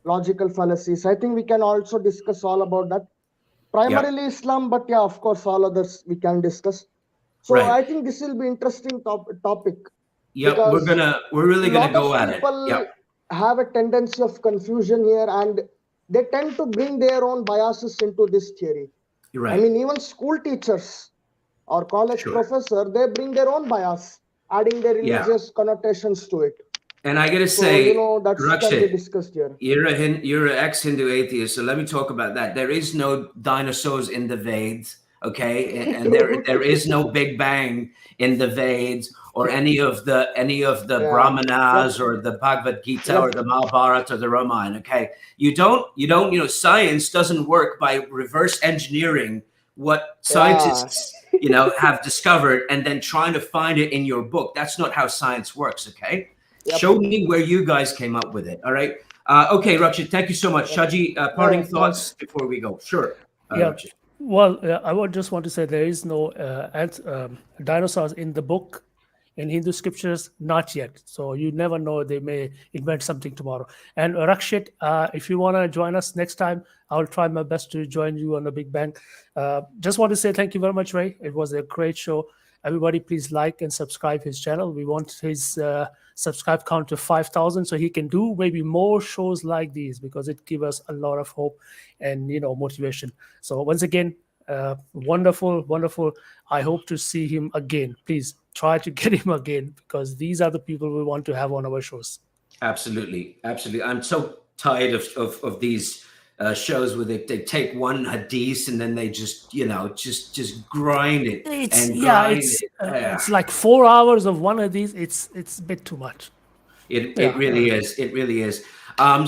logical fallacies. I think we can also discuss all about that. primarily Islam, but yeah, of course, all others we can discuss. So Right. I think this will be interesting topic. Yep, Because we're really a gonna lot go of at it. people Yep, have a tendency of confusion here, and they tend to bring their own biases into this theory. you're I right. mean, even school teachers or college Sure. professor, they bring their own bias, adding their Yeah. religious connotations to it. And I gotta So, say, that can be Rakshit, discussed here. you're an ex-Hindu atheist, so let me talk about that. There is no dinosaurs in the Vedas, okay? And there is no Big Bang in the Vedas or any of the Yeah. Brahmanas Yep. or the Bhagavad Gita Yep. or the Mahabharata or the Ramayana, okay? You don't, science doesn't work by reverse engineering what scientists, have discovered and then trying to find it in your book. That's not how science works, okay? Yep. Show me where you guys came up with it. All right. Okay, Rakshit, thank you so much. Shaji, parting thoughts before we go. Sure. Yeah. Rakshit. Well, I would just want to say there is no dinosaurs in the book, in Hindu scriptures, not yet. So you never know; they may invent something tomorrow. And Rakshit, if you want to join us next time, I'll try my best to join you on the Big Bang. Just want to say thank you very much, Ray. It was a great show. Everybody, please like and subscribe his channel. We want his subscribe count to 5,000 so he can do maybe more shows like these, because it gives us a lot of hope and motivation. So once again, wonderful. I hope to see him again. Please try to get him again, because these are the people we want to have on our shows. Absolutely. I'm so tired of these shows where they take one hadith and then they just grind it. It's like 4 hours of one of these. It's a bit too much. It really is. It really is.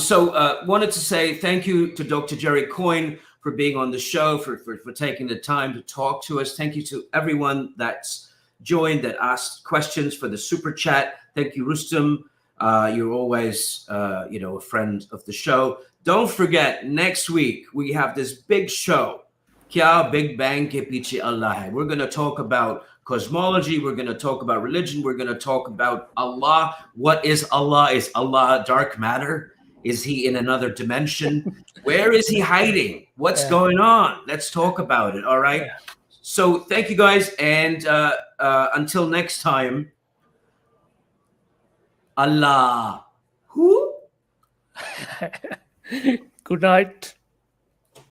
So wanted to say thank you to Dr. Jerry Coyne for being on the show, for taking the time to talk to us. Thank you to everyone that's joined, that asked questions, for the super chat. Thank you, Rustam. You're always, a friend of the show. Don't forget, next week we have this big show. Kya Big Bang ke piche Allah hai. We're going to talk about cosmology. We're going to talk about religion. We're going to talk about Allah. What is Allah? Is Allah dark matter? Is he in another dimension? Where is he hiding? What's going on? Let's talk about it. All right. Yeah. So thank you guys. And until next time, Allah. Who? Good night.